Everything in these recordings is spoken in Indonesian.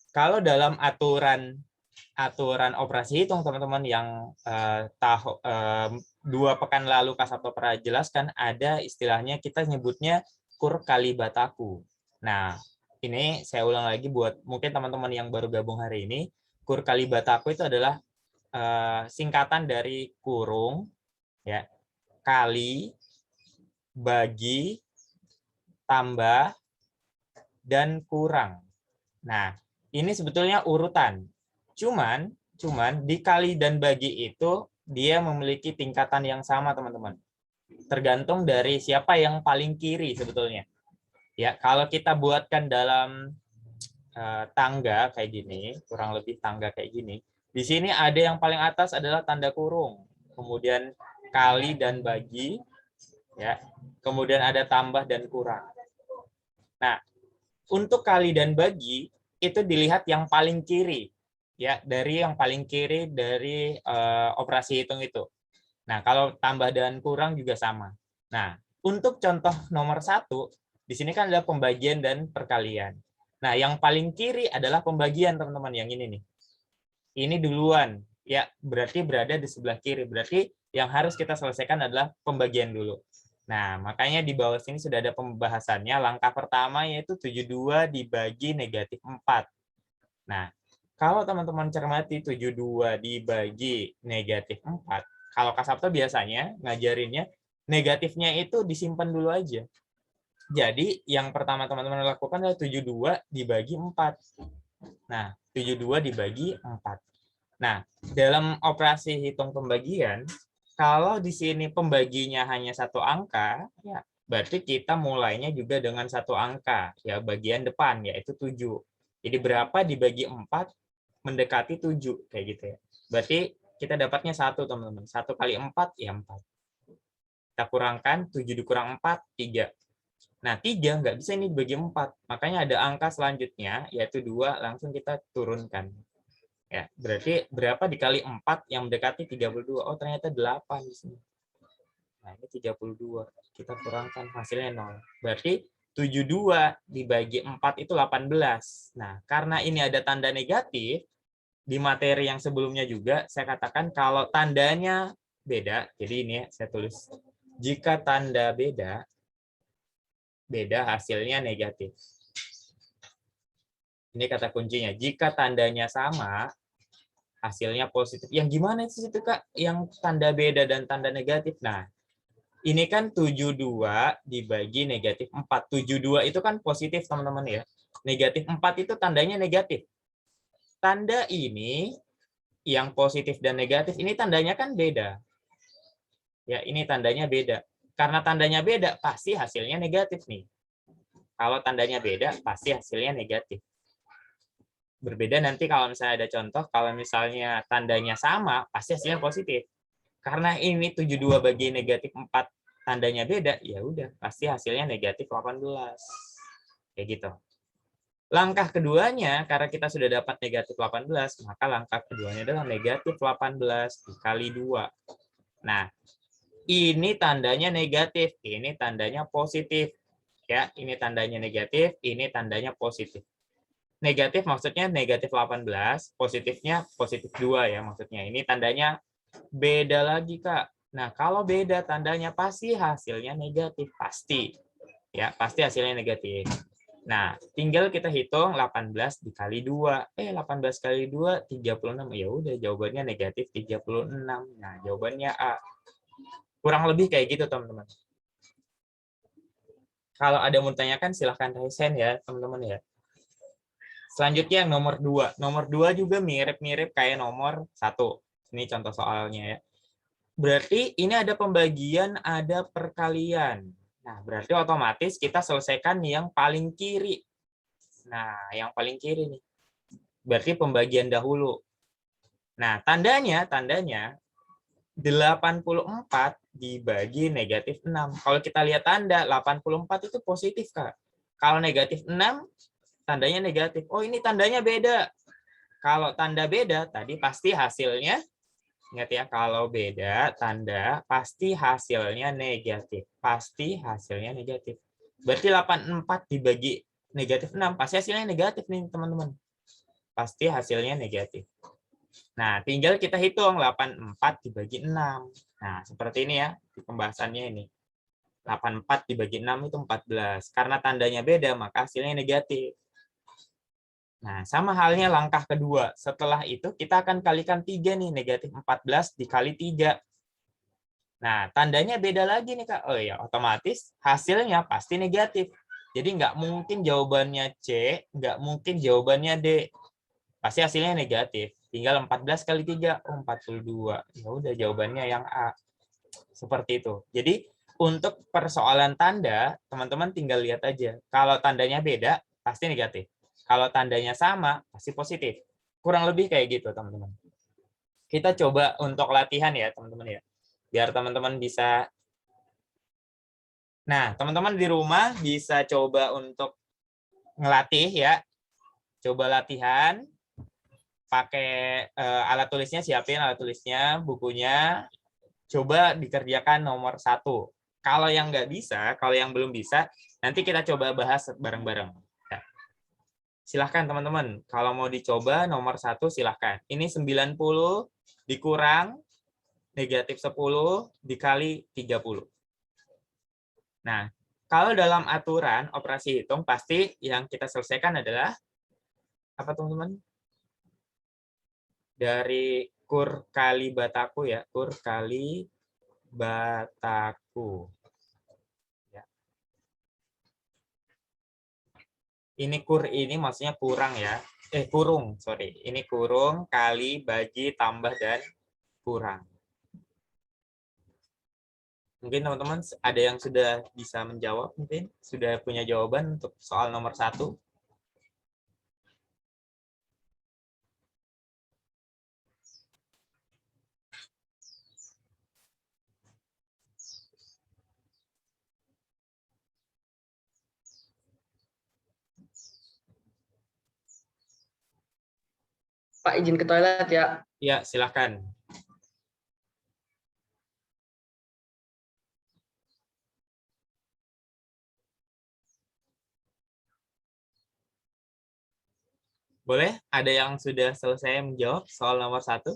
Kalau dalam aturan operasi hitung teman-teman yang 2 pekan lalu Kak Sabto pernah jelaskan, ada istilahnya kita nyebutnya kur kali bataku. Nah, ini saya ulang lagi buat mungkin teman-teman yang baru gabung hari ini. Kur kali bataku itu adalah singkatan dari kurung, ya, kali, bagi, tambah, dan kurang. Nah, ini sebetulnya urutan. Cuman dikali dan bagi itu dia memiliki tingkatan yang sama, teman-teman. Tergantung dari siapa yang paling kiri sebetulnya. Ya, kalau kita buatkan dalam tangga kayak gini, kurang lebih tangga kayak gini. Di sini ada yang paling atas adalah tanda kurung. Kemudian kali dan bagi, ya. Kemudian ada tambah dan kurang. Nah, untuk kali dan bagi itu dilihat yang paling kiri, ya, dari yang paling kiri dari operasi hitung itu. Nah, kalau tambah dan kurang juga sama. Nah, untuk contoh nomor 1, di sini kan ada pembagian dan perkalian. Nah, yang paling kiri adalah pembagian, teman-teman, yang ini nih. Ini duluan, ya, berarti berada di sebelah kiri. Berarti yang harus kita selesaikan adalah pembagian dulu. Nah, makanya di bawah sini sudah ada pembahasannya. Langkah pertama yaitu 72 dibagi negatif 4. Nah, kalau teman-teman cermati 72 dibagi negatif 4, kalau Kak Sabto biasanya ngajarinnya negatifnya itu disimpan dulu aja. Jadi yang pertama teman-teman lakukan adalah 72 dibagi 4. Nah, 72 dibagi 4. Nah, dalam operasi hitung pembagian, kalau di sini pembaginya hanya satu angka, ya berarti kita mulainya juga dengan satu angka, ya bagian depan, yaitu 7. Jadi berapa dibagi 4 mendekati 7, kayak gitu ya. Berarti kita dapatnya 1, teman-teman. 1 kali 4, ya 4. Kita kurangkan, 7 dikurang 4, 3. Nah, 3 nggak bisa ini dibagi 4. Makanya ada angka selanjutnya, yaitu 2, langsung kita turunkan. Ya, berarti berapa dikali 4 yang mendekati 32? Oh, ternyata 8 di sini. Nah, ini 32. Kita kurangkan hasilnya 0. Berarti 72 dibagi 4 itu 18. Nah, karena ini ada tanda negatif, di materi yang sebelumnya juga saya katakan kalau tandanya beda, jadi ini ya, saya tulis. Jika tanda beda hasilnya negatif. Ini kata kuncinya. Jika tandanya sama, hasilnya positif. Yang gimana sih itu Kak? Yang tanda beda dan tanda negatif. Nah, ini kan 72 dibagi negatif 4. 72 itu kan positif, teman-teman ya. Negatif 4 itu tandanya negatif. Tanda ini yang positif dan negatif ini tandanya kan beda. Ya, ini tandanya beda. Karena tandanya beda, pasti hasilnya negatif nih. Kalau tandanya beda, pasti hasilnya negatif. Berbeda nanti kalau misalnya ada contoh, kalau misalnya tandanya sama, pasti hasilnya positif. Karena ini 72 bagi negatif 4 tandanya beda, ya udah pasti hasilnya negatif 18. Kayak gitu. Langkah keduanya, karena kita sudah dapat negatif 18, maka langkah keduanya adalah negatif 18 dikali 2. Nah, ini tandanya negatif, ini tandanya positif. Ya, ini tandanya negatif, ini tandanya positif. Negatif maksudnya negatif 18, positifnya positif 2 ya maksudnya. Ini tandanya beda lagi, Kak. Nah, kalau beda tandanya pasti hasilnya negatif, pasti. Ya, pasti hasilnya negatif. Nah, tinggal kita hitung 18 dikali 2. 18 kali 2, 36. Ya udah, jawabannya negatif 36. Nah, jawabannya A. Kurang lebih kayak gitu, teman-teman. Kalau ada yang mau tanyakan, silahkan raise hand ya, teman-teman ya. Selanjutnya yang nomor 2. Nomor 2 juga mirip-mirip kayak nomor 1. Ini contoh soalnya ya. Berarti ini ada pembagian, ada perkalian. Nah, berarti otomatis kita selesaikan yang paling kiri. Nah, yang paling kiri nih. Berarti pembagian dahulu. Nah, tandanya 84 dibagi negatif 6. Kalau kita lihat tanda, 84 itu positif, Kak. Kalau negatif 6, tandanya negatif. Oh, ini tandanya beda. Kalau tanda beda, tadi pasti hasilnya, ingat ya, kalau beda tanda, pasti hasilnya negatif. Pasti hasilnya negatif. Berarti 84 dibagi negatif 6, pasti hasilnya negatif nih, teman-teman. pasti hasilnya negatif. Nah, tinggal kita hitung 84 dibagi 6. Nah, seperti ini ya di pembahasannya ini. 84 dibagi 6 itu 14. Karena tandanya beda, maka hasilnya negatif. Nah, sama halnya langkah kedua. Setelah itu kita akan kalikan 3 nih, negatif 14 dikali 3. Nah, tandanya beda lagi nih, Kak. Oh ya, otomatis hasilnya pasti negatif. Jadi nggak mungkin jawabannya C, nggak mungkin jawabannya D. Pasti hasilnya negatif. Tinggal 14 kali 3, 42. Ya udah jawabannya yang A. Seperti itu. Jadi untuk persoalan tanda, teman-teman tinggal lihat aja. Kalau tandanya beda, pasti negatif. Kalau tandanya sama, pasti positif. Kurang lebih kayak gitu, teman-teman. Kita coba untuk latihan ya, teman-teman ya. Biar teman-teman bisa. Nah, teman-teman di rumah bisa coba untuk ngelatih ya. Coba latihan. Pakai alat tulisnya, siapin alat tulisnya, bukunya. Coba dikerjakan nomor 1. Kalau yang nggak bisa, kalau yang belum bisa, nanti kita coba bahas bareng-bareng. Ya. Silahkan teman-teman, kalau mau dicoba nomor 1 silahkan. Ini 90 dikurang negatif 10 dikali 30. Nah, kalau dalam aturan operasi hitung, pasti yang kita selesaikan adalah apa teman-teman? Dari kur kali bataku ya, kur kali bataku. Ya. Ini kur ini maksudnya kurang ya. Kurung, sorry. Ini kurung kali bagi tambah dan kurang. Mungkin teman-teman ada yang sudah bisa menjawab, mungkin sudah punya jawaban untuk soal nomor 1. Pak, izin ke toilet ya. Ya, silakan. Boleh? Ada yang sudah selesai menjawab soal nomor 1?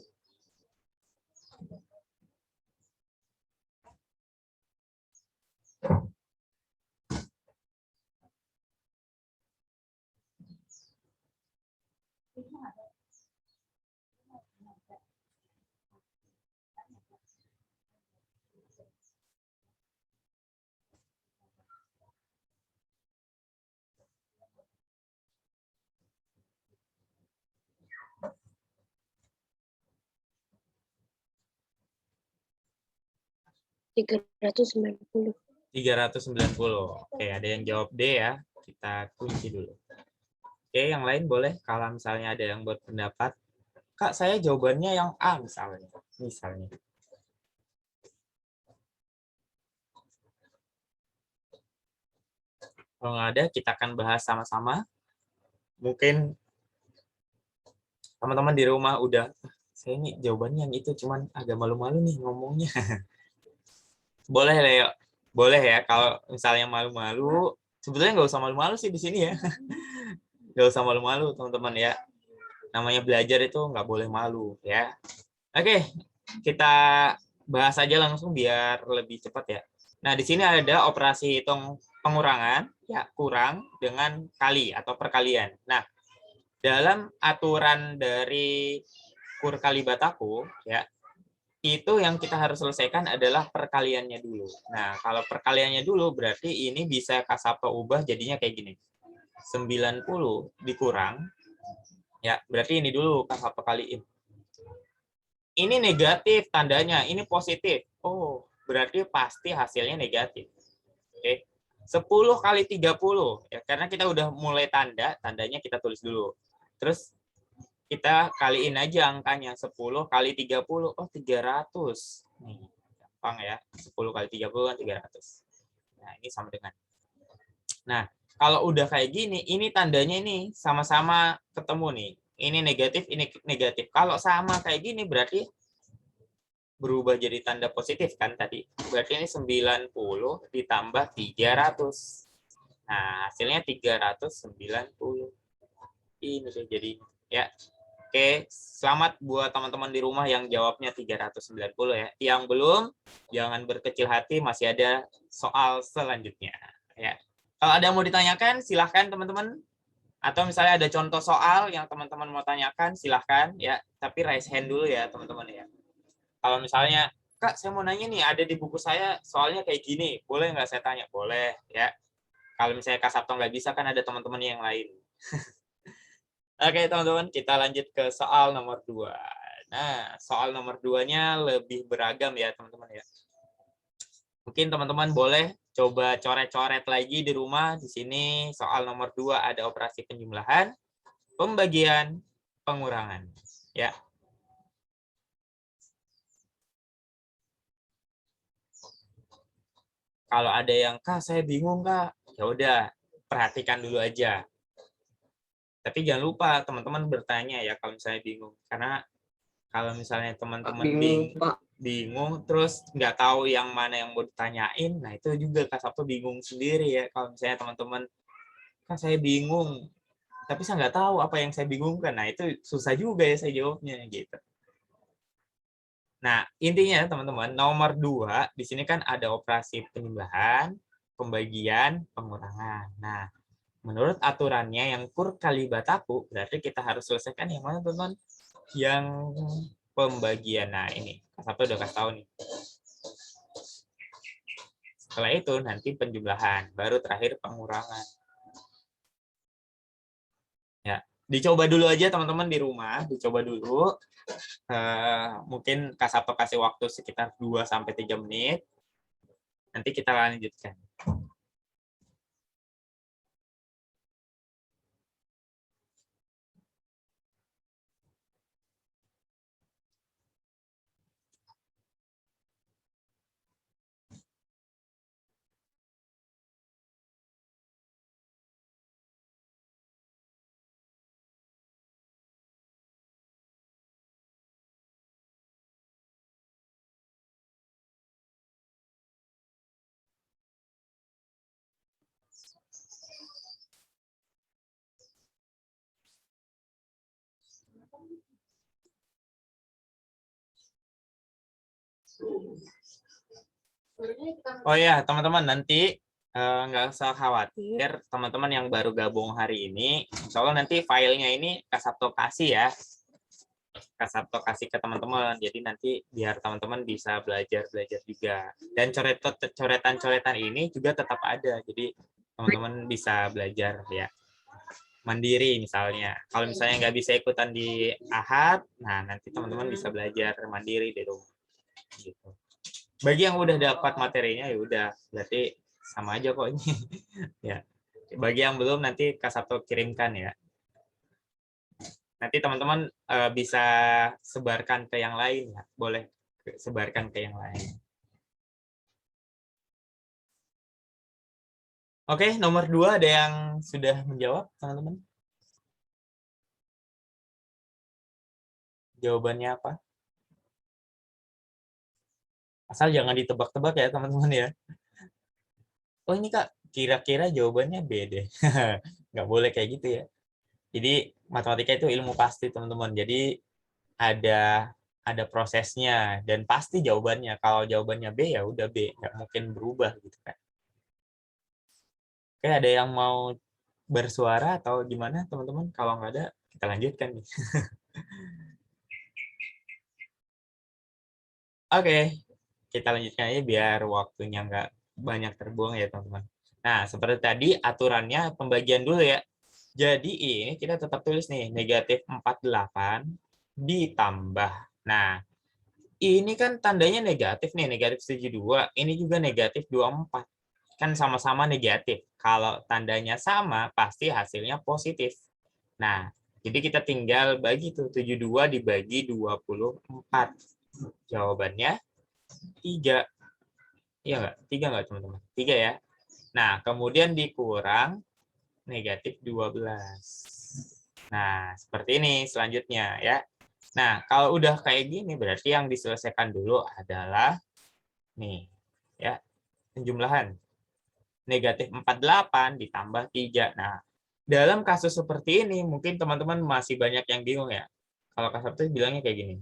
$390. 390. Oke, ada yang jawab D ya. Kita kunci dulu. Oke, yang lain boleh kalau misalnya ada yang berpendapat, Kak, saya jawabannya yang A misalnya. Kalau nggak ada, kita akan bahas sama-sama. Mungkin teman-teman di rumah udah, saya ini jawabannya yang itu, cuman agak malu-malu nih ngomongnya. Boleh, Leo. Boleh ya, kalau misalnya malu-malu, sebetulnya nggak usah malu-malu sih di sini ya. Nggak usah malu-malu, teman-teman ya. Namanya belajar itu nggak boleh malu ya. Oke, kita bahas aja langsung biar lebih cepat ya. Nah, di sini ada operasi hitung pengurangan, ya kurang dengan kali atau perkalian. Nah, dalam aturan dari kur kali bataku, ya itu yang kita harus selesaikan adalah perkaliannya dulu. Nah, kalau perkaliannya dulu berarti ini bisa Kasapto ubah jadinya kayak gini. 90 dikurang, ya berarti ini dulu Kasapto kaliin. Ini negatif tandanya, ini positif. Oh, berarti pasti hasilnya negatif. Oke. 10 kali 30, ya, karena kita udah mulai tandanya kita tulis dulu. Terus kita kaliin aja angkanya, 10 kali 30, oh 300. Nih, gampang ya, 10 kali 30 kan 300. Nah, ini sama dengan. Nah, kalau udah kayak gini, ini tandanya ini sama-sama ketemu nih. Ini negatif, ini negatif. Kalau sama kayak gini berarti berubah jadi tanda positif kan tadi. Berarti ini 90 ditambah 300. Nah, hasilnya 390. Ini deh jadi ya. Oke, selamat buat teman-teman di rumah yang jawabnya 390 ya. Yang belum, jangan berkecil hati, masih ada soal selanjutnya. Ya. Kalau ada yang mau ditanyakan, silahkan teman-teman. Atau misalnya ada contoh soal yang teman-teman mau tanyakan, silahkan ya. Tapi raise hand dulu ya teman-teman ya. Kalau misalnya, Kak, saya mau nanya nih, ada di buku saya soalnya kayak gini, boleh nggak saya tanya? Boleh ya. Kalau misalnya Kak Sabto nggak bisa, kan ada teman-teman yang lain. Oke, teman-teman, kita lanjut ke soal nomor 2. Nah, soal nomor 2-nya lebih beragam ya, teman-teman ya. Mungkin teman-teman boleh coba coret-coret lagi di rumah. Di sini soal nomor 2 ada operasi penjumlahan, pembagian, pengurangan. Ya. Kalau ada yang, Kak, saya bingung, Kak. Ya udah, perhatikan dulu aja. Tapi jangan lupa teman-teman bertanya ya kalau misalnya bingung. Karena kalau misalnya teman-teman Bingung, Pak. bingung terus nggak tahu yang mana yang mau ditanyain, nah itu juga Kak Sabtu bingung sendiri ya. Kalau misalnya teman-teman, Kak saya bingung, tapi saya nggak tahu apa yang saya bingungkan. Nah itu susah juga ya saya jawabnya gitu. Nah intinya teman-teman nomor 2 di sini kan ada operasi penjumlahan, pembagian, pengurangan. Nah menurut aturannya yang kur kali bataku berarti kita harus selesaikan yang mana teman-teman? Yang pembagian. Nah ini Kak Sabtu udah kasih tahu nih. Setelah itu nanti penjumlahan, baru terakhir pengurangan. Ya, dicoba dulu aja teman-teman di rumah, dicoba dulu. Mungkin Kak Sabto kasih waktu sekitar 2-3 menit. Nanti kita lanjutkan. Oh ya, teman-teman nanti nggak usah khawatir, teman-teman yang baru gabung hari ini, insya Allah nanti filenya ini Kak Sabto kasih ya. Kak Sabto kasih ke teman-teman, jadi nanti biar teman-teman bisa belajar-belajar juga. Dan coretan-coretan ini juga tetap ada, jadi teman-teman bisa belajar ya mandiri misalnya. Kalau misalnya nggak bisa ikutan di Ahad, nah nanti teman-teman bisa belajar mandiri di rumah. Gitu. Bagi yang udah dapat materinya ya udah, berarti sama aja kok ini. Ya. Bagi yang belum nanti Kak Sabto kirimkan ya. Nanti teman-teman bisa sebarkan ke yang lain ya. Boleh sebarkan ke yang lain. Oke, nomor 2 ada yang sudah menjawab, teman-teman? Jawabannya apa? Asal jangan ditebak-tebak ya, teman-teman ya. Oh ini Kak, kira-kira jawabannya B deh. Nggak boleh kayak gitu ya. Jadi matematika itu ilmu pasti, teman-teman. Jadi ada prosesnya dan pasti jawabannya. Kalau jawabannya B ya udah B, nggak mungkin berubah gitu kan. Oke, ada yang mau bersuara atau gimana teman-teman? Kalau nggak ada, kita lanjutkan nih. Oke, kita lanjutkan aja biar waktunya nggak banyak terbuang ya teman-teman. Nah, seperti tadi aturannya pembagian dulu ya. Jadi ini kita tetap tulis nih, negatif 48 ditambah. Nah, ini kan tandanya negatif nih, negatif 72. Ini juga negatif 24. Kan sama-sama negatif. Kalau tandanya sama, pasti hasilnya positif. Nah, jadi kita tinggal bagi tuh 72 dibagi 24. Jawabannya 3. Iya nggak? 3 nggak teman-teman? 3 ya. Nah, kemudian dikurang negatif 12. Nah, seperti ini selanjutnya ya. Nah, kalau udah kayak gini berarti yang diselesaikan dulu adalah nih ya, penjumlahan. Negatif 48 ditambah 3. Nah, dalam kasus seperti ini, mungkin teman-teman masih banyak yang bingung ya. Kalau Kak Sabtu bilangnya kayak gini.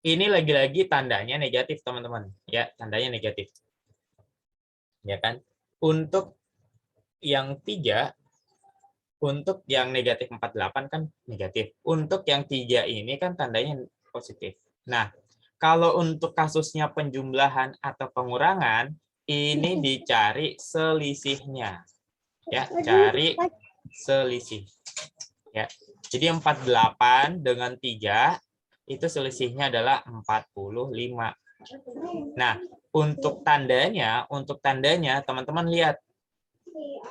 Ini lagi-lagi tandanya negatif, teman-teman. Ya, tandanya negatif. Ya kan? Untuk yang 3, untuk yang negatif 48 kan negatif. Untuk yang 3 ini kan tandanya positif. Nah, kalau untuk kasusnya penjumlahan atau pengurangan, ini dicari selisihnya. Ya, cari selisih. Ya. Jadi 48 dengan 3 itu selisihnya adalah 45. Nah, untuk tandanya teman-teman lihat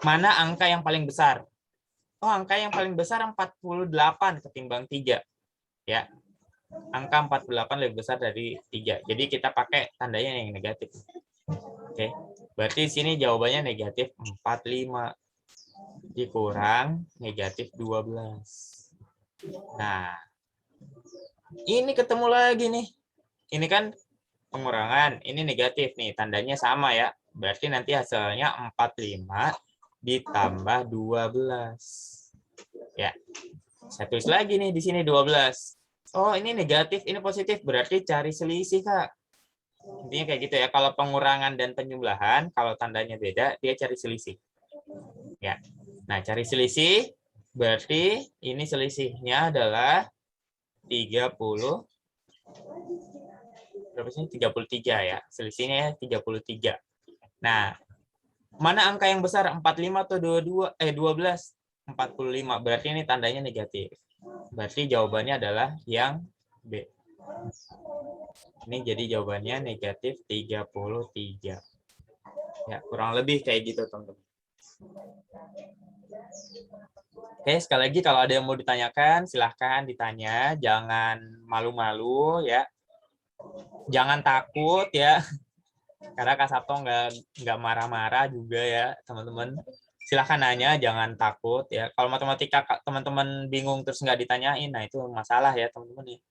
mana angka yang paling besar. Oh, angka yang paling besar 48 ketimbang 3. Ya. Angka 48 lebih besar dari 3. Jadi kita pakai tandanya yang negatif. Oke. Berarti sini jawabannya negatif 45 dikurang negatif 12. Nah, ini ketemu lagi nih. Ini kan pengurangan, ini negatif nih, tandanya sama ya. Berarti nanti hasilnya 45 ditambah 12. Ya. Saya tulis lagi nih di sini 12. Oh, ini negatif, ini positif, berarti cari selisih, Kak. Intinya kayak gitu ya. Kalau pengurangan dan penjumlahan, kalau tandanya beda, dia cari selisih. Ya. Nah, cari selisih berarti ini selisihnya adalah 30 berapa sih? 33 ya. Selisihnya 33. Nah, mana angka yang besar? 45 atau 22? 12? 45. Berarti ini tandanya negatif. Berarti jawabannya adalah yang B. Ini jadi jawabannya negatif 33. Ya, kurang lebih kayak gitu, teman-teman. Oke, sekali lagi kalau ada yang mau ditanyakan, silahkan ditanya. Jangan malu-malu ya. Jangan takut ya. Karena Kak Sabto nggak marah-marah juga ya, teman-teman. Silahkan nanya, jangan takut ya. Kalau matematika teman-teman bingung terus nggak ditanyain, nah itu masalah ya, teman-teman.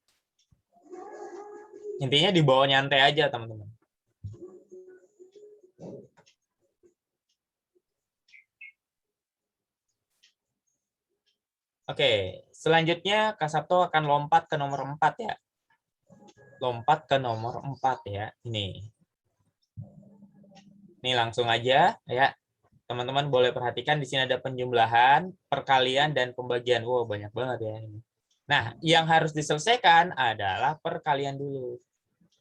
Intinya dibawa nyantai aja, teman-teman. Oke, selanjutnya Kak Sabto akan lompat ke nomor 4 ya. Lompat ke nomor 4 ya. Ini langsung aja ya. Teman-teman boleh perhatikan di sini ada penjumlahan, perkalian, dan pembagian. Wow, banyak banget ya ini. Nah, yang harus diselesaikan adalah perkalian dulu.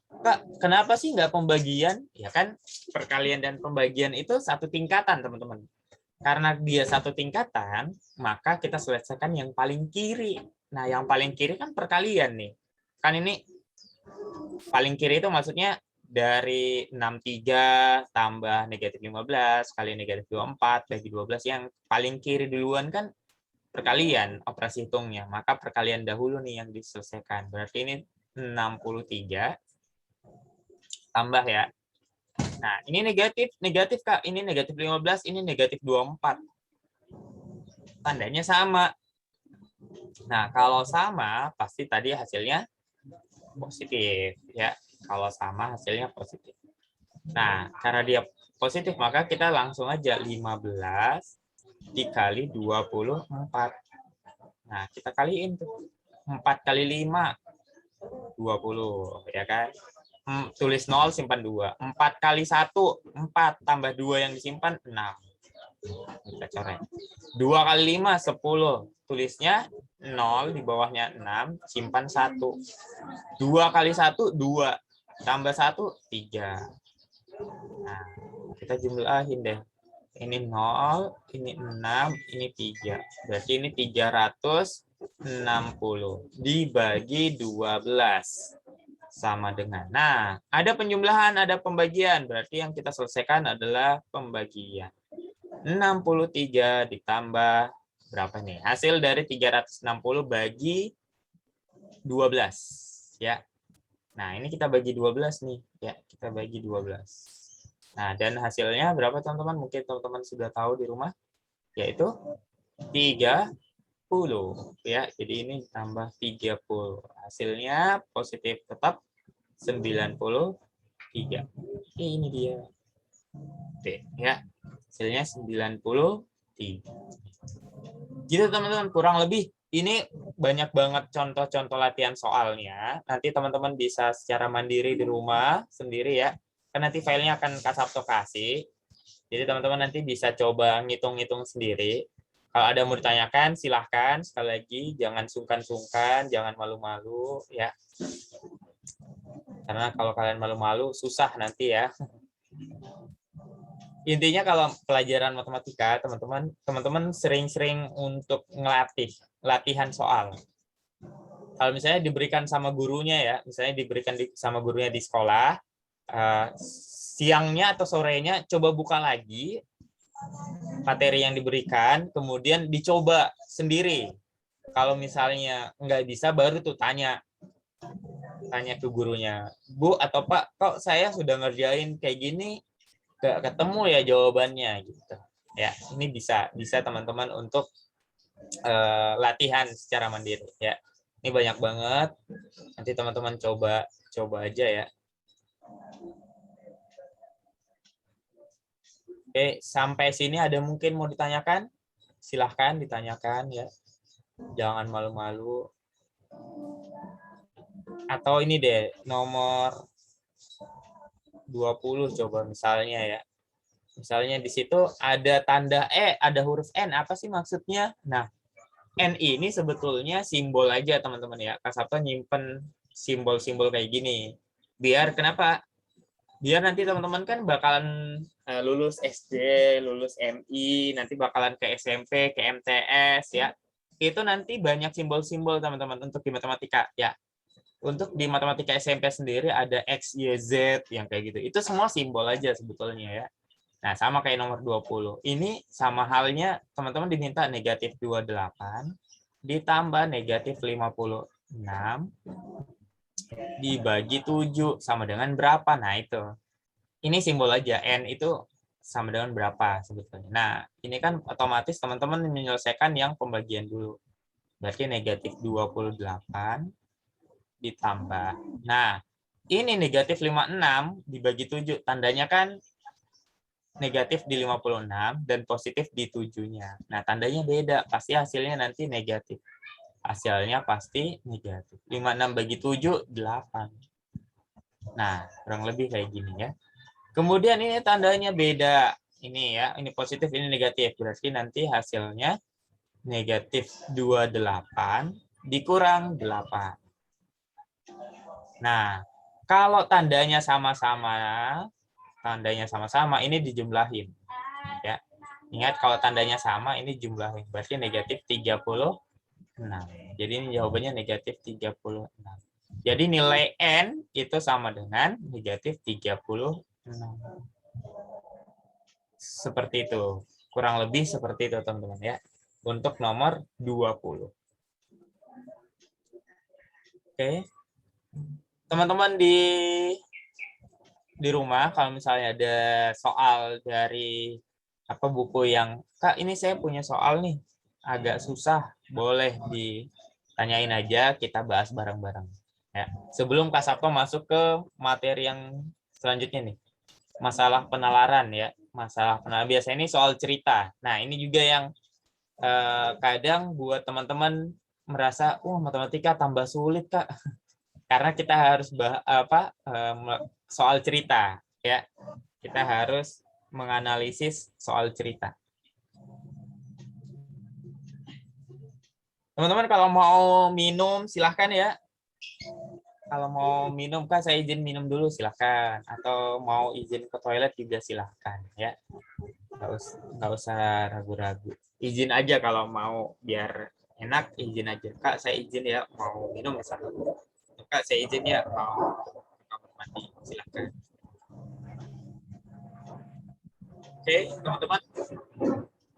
Kak, kenapa sih nggak pembagian? Ya kan, perkalian dan pembagian itu satu tingkatan, teman-teman. Karena dia satu tingkatan, maka kita selesaikan yang paling kiri. Nah, yang paling kiri kan perkalian nih. Kan ini paling kiri itu maksudnya dari 63 tambah negatif 15 kali negatif 24 bagi 12, yang paling kiri duluan kan perkalian operasi hitungnya. Maka perkalian dahulu nih yang diselesaikan. Berarti ini 63 tambah ya. Nah, ini negatif Kak. Ini negatif 15, ini negatif 24. Tandanya sama. Nah, kalau sama pasti tadi hasilnya positif ya. Kalau sama hasilnya positif. Nah, karena dia positif maka kita langsung aja 15 dikali 24. Nah, kita kaliin tuh. 4 kali 5 20 ya kan. Tulis 0 simpan 2. 4 kali 1 4 tambah 2 yang disimpan 6. Kita coret. 2 kali 5 10. Tulisnya 0 di bawahnya 6 simpan 1. 2 kali 1 2 tambah 1 3. Nah, kita jumlahin deh. Ini 0, ini 6, ini 3. Berarti ini 360 dibagi 12 sama dengan. Nah, ada penjumlahan, ada pembagian. Berarti yang kita selesaikan adalah pembagian. 63 ditambah berapa nih? Hasil dari 360 bagi 12 ya. Nah, ini kita bagi 12 nih ya, kita bagi 12. Nah, dan hasilnya berapa teman-teman? Mungkin teman-teman sudah tahu di rumah, yaitu 30 ya. Jadi ini tambah 30. Hasilnya positif tetap 93. Ini dia. Oke, ya. Hasilnya 93. berhenti. Gitu teman-teman, kurang lebih ini banyak banget contoh-contoh latihan soalnya. Nanti teman-teman bisa secara mandiri di rumah sendiri ya. Kan nanti filenya akan Kak Sabto kasih. Jadi teman-teman nanti bisa coba ngitung-ngitung sendiri. Kalau ada yang mau ditanyakan, silahkan. Sekali lagi, jangan sungkan-sungkan, jangan malu-malu ya. Karena kalau kalian malu-malu, susah nanti ya. Intinya kalau pelajaran matematika, teman-teman sering-sering untuk latihan soal. Kalau misalnya diberikan sama gurunya ya, misalnya diberikan sama gurunya di sekolah, siangnya atau sorenya coba buka lagi materi yang diberikan, kemudian dicoba sendiri. Kalau misalnya nggak bisa, baru tuh tanya ke gurunya, Bu atau Pak, kok saya sudah ngerjain kayak gini, gak ketemu ya jawabannya gitu. Ya, ini bisa teman-teman untuk latihan secara mandiri ya. Ini banyak banget. Nanti teman-teman coba aja ya. Oke, sampai sini ada mungkin mau ditanyakan? Silahkan ditanyakan ya. Jangan malu-malu. Atau ini deh, nomor 20 coba misalnya ya. Misalnya di situ ada tanda ada huruf N, apa sih maksudnya? Nah, N ini sebetulnya simbol aja teman-teman ya. Kak Sabto nyimpen simbol-simbol kayak gini. Biar kenapa? Biar nanti teman-teman kan bakalan lulus SD, lulus MI, nanti bakalan ke SMP, ke MTS ya. Itu nanti banyak simbol-simbol teman-teman untuk di matematika ya. Untuk di matematika SMP sendiri ada X, Y, Z yang kayak gitu. Itu semua simbol aja sebetulnya ya. Nah, sama kayak nomor 20. Ini sama halnya teman-teman diminta negatif 28 ditambah negatif 56 dibagi 7 sama dengan berapa? Nah, itu. Ini simbol aja. N itu sama dengan berapa sebetulnya. Nah, ini kan otomatis teman-teman menyelesaikan yang pembagian dulu. Berarti negatif 28 ditambah. Nah, ini negatif 56 dibagi 7. Tandanya kan negatif di 56 dan positif di 7-nya. Nah, tandanya beda. Pasti hasilnya nanti negatif. Hasilnya pasti negatif. 56 bagi 7, 8. Nah, kurang lebih kayak gini ya. Kemudian ini tandanya beda. Ini ya, ini positif, ini negatif. Berarti nanti hasilnya negatif 28 dikurang 8. Nah, kalau tandanya sama-sama, ini dijumlahin. Ya. Ingat kalau tandanya sama, ini jumlahin. Berarti negatif 36. Jadi ini jawabannya negatif 36. Jadi nilai N itu sama dengan negatif 36. Seperti itu. Kurang lebih seperti itu, teman-teman ya. Untuk nomor 20. Oke. Teman-teman di rumah kalau misalnya ada soal dari buku yang, Kak, ini saya punya soal nih, agak susah, boleh ditanyain aja, kita bahas bareng-bareng. Ya. Sebelum Kak Sabto masuk ke materi yang selanjutnya nih, masalah penalaran ya, biasanya ini soal cerita. Nah, ini juga yang kadang buat teman-teman merasa, matematika tambah sulit, Kak, karena kita harus soal cerita ya, kita harus menganalisis soal cerita. Teman-teman kalau mau minum silahkan ya. Kalau mau minum, Kak, saya izin minum dulu silahkan. Atau mau izin ke toilet juga silahkan ya. Nggak usah ragu-ragu. Izin aja kalau mau, biar enak, izin aja. Kak, saya izin ya mau minum misalnya. Kak, saya izin ya mau kamar mandi, silahkan. Oke, teman-teman.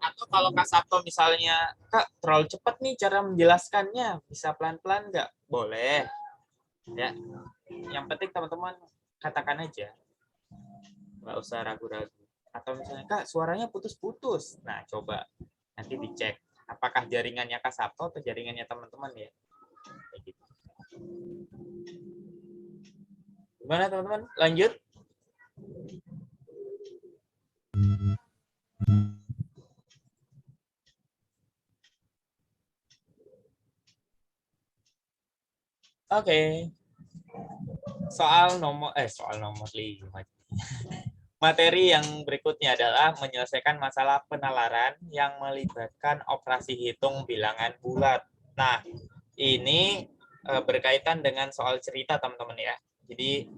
Atau kalau Kak Sabto misalnya, Kak, terlalu cepat nih cara menjelaskannya, bisa pelan-pelan nggak? Boleh. Ya, yang penting teman-teman katakan aja, nggak usah ragu-ragu. Atau misalnya, Kak, suaranya putus-putus. Nah, coba nanti dicek apakah jaringannya Kak Sabto atau jaringannya teman-teman ya. Kayak gitu. Gimana teman-teman? Lanjut. Oke. Soal nomor 5. Materi yang berikutnya adalah menyelesaikan masalah penalaran yang melibatkan operasi hitung bilangan bulat. Nah, ini berkaitan dengan soal cerita, teman-teman ya. Jadi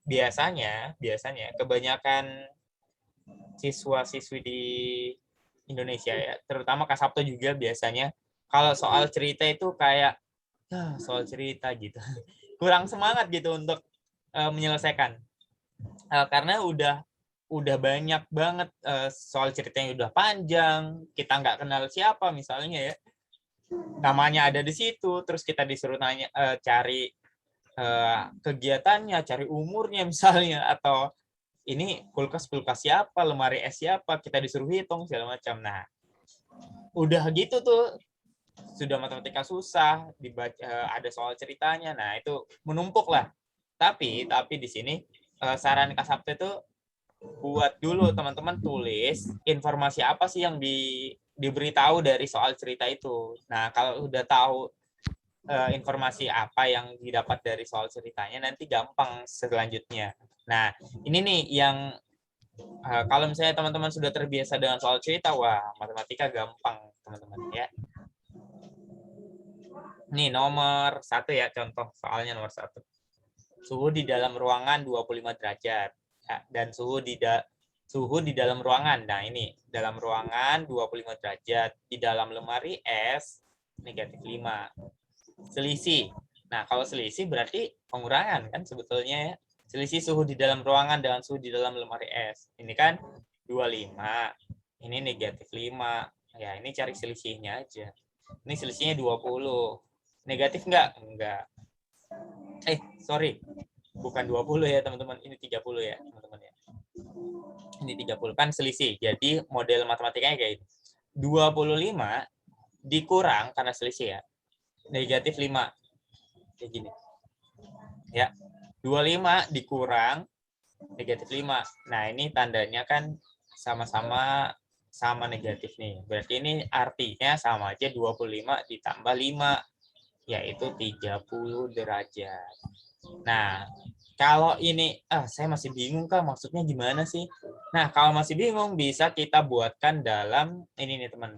biasanya kebanyakan siswa-siswi di Indonesia ya, terutama Kak Sabto juga biasanya kalau soal cerita itu kayak soal cerita gitu. Kurang semangat gitu untuk menyelesaikan. Karena udah banyak banget soal ceritanya udah panjang, kita nggak kenal siapa misalnya ya. Namanya ada di situ, terus kita disuruh nanya cari kegiatannya, cari umurnya misalnya, atau ini kulkas siapa, lemari es siapa, kita disuruh hitung segala macam. Nah, udah gitu tuh sudah matematika susah, dibaca ada soal ceritanya. Nah, itu menumpuk lah. Tapi di sini saran Kak Sabtu itu buat dulu teman-teman tulis informasi apa sih yang diberitahu dari soal cerita itu. Nah, kalau udah tahu informasi apa yang didapat dari soal ceritanya, nanti gampang selanjutnya. Nah, ini nih yang kalau misalnya teman-teman sudah terbiasa dengan soal cerita, wah, matematika gampang, teman-teman ya. Nih, nomor 1 ya, contoh soalnya nomor 1. Suhu di dalam ruangan 25 derajat. Ya, dan suhu di dalam ruangan. Nah, ini dalam ruangan 25 derajat. Di dalam lemari es negatif 5. Selisih. Nah, kalau selisih berarti pengurangan kan sebetulnya ya. Selisih suhu di dalam ruangan dengan suhu di dalam lemari es. Ini kan 25. Ini negatif 5. Ya, ini cari selisihnya aja. Ini selisihnya 20. Negatif enggak? Enggak. Sorry. Bukan 20 ya, teman-teman. Ini 30 ya, teman-teman ya. Ini 30 kan selisih. Jadi model matematikanya kayak ini. 25 dikurang karena selisih ya. Negatif 5. Kayak gini. Ya. 25 dikurang negatif 5. Nah, ini tandanya kan sama-sama sama negatif nih. Berarti ini artinya sama aja 25 ditambah 5, yaitu 30 derajat. Nah, kalau ini, saya masih bingung Kak, maksudnya gimana sih? Nah, kalau masih bingung, bisa kita buatkan dalam, ini nih teman,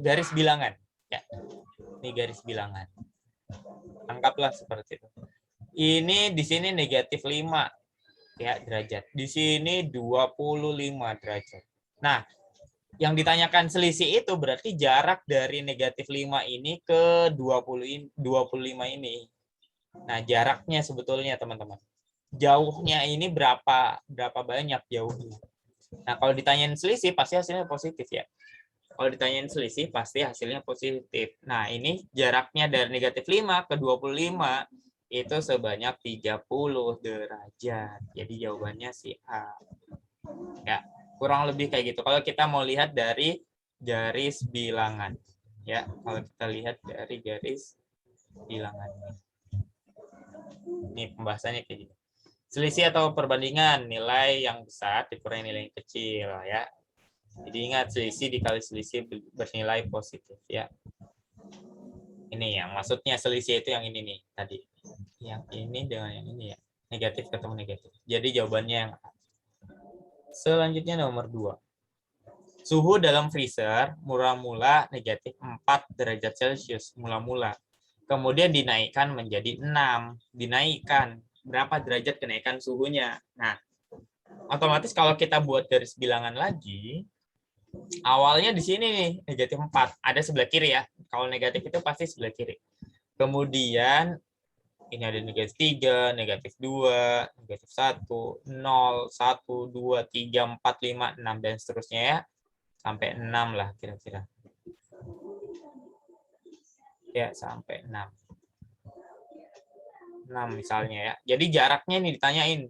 garis bilangan. Ya, ini garis bilangan. Anggaplah seperti itu. Ini di sini negatif 5 ya derajat. Di sini 25 derajat. Nah, yang ditanyakan selisih itu berarti jarak dari negatif 5 ini ke 25 ini. Nah, jaraknya sebetulnya teman-teman. Jauhnya ini berapa banyak jauhnya. Nah, kalau ditanyain selisih pasti hasilnya positif ya. Kalau ditanyain selisih pasti hasilnya positif. Nah, ini jaraknya dari negatif 5 ke 25 itu sebanyak 30 derajat. Jadi jawabannya si A. Ya, kurang lebih kayak gitu. Kalau kita mau lihat dari garis bilangan. Ya, kalau kita lihat dari garis bilangannya. Ini pembahasannya kayak gitu. Selisih atau perbandingan nilai yang besar dikurangi nilai yang kecil ya. Jadi ingat selisih dikali selisih bernilai positif ya. Ini yang maksudnya selisih itu yang ini nih tadi. Yang ini dengan yang ini ya. Negatif ketemu negatif. Jadi jawabannya yang A. Selanjutnya nomor 2. Suhu dalam freezer mula-mula negatif 4 derajat Celcius mula-mula. Kemudian dinaikkan menjadi 6. Dinaikkan. Berapa derajat kenaikan suhunya? Nah, otomatis kalau kita buat garis bilangan lagi, awalnya di sini nih, negatif 4. Ada sebelah kiri ya. Kalau negatif itu pasti sebelah kiri. Kemudian, ini ada negatif 3, negatif 2, negatif 1, 0, 1, 2, 3, 4, 5, 6, dan seterusnya ya. Sampai 6 lah kira-kira. Ya, sampai 6. 6 misalnya ya. Jadi jaraknya ini ditanyain.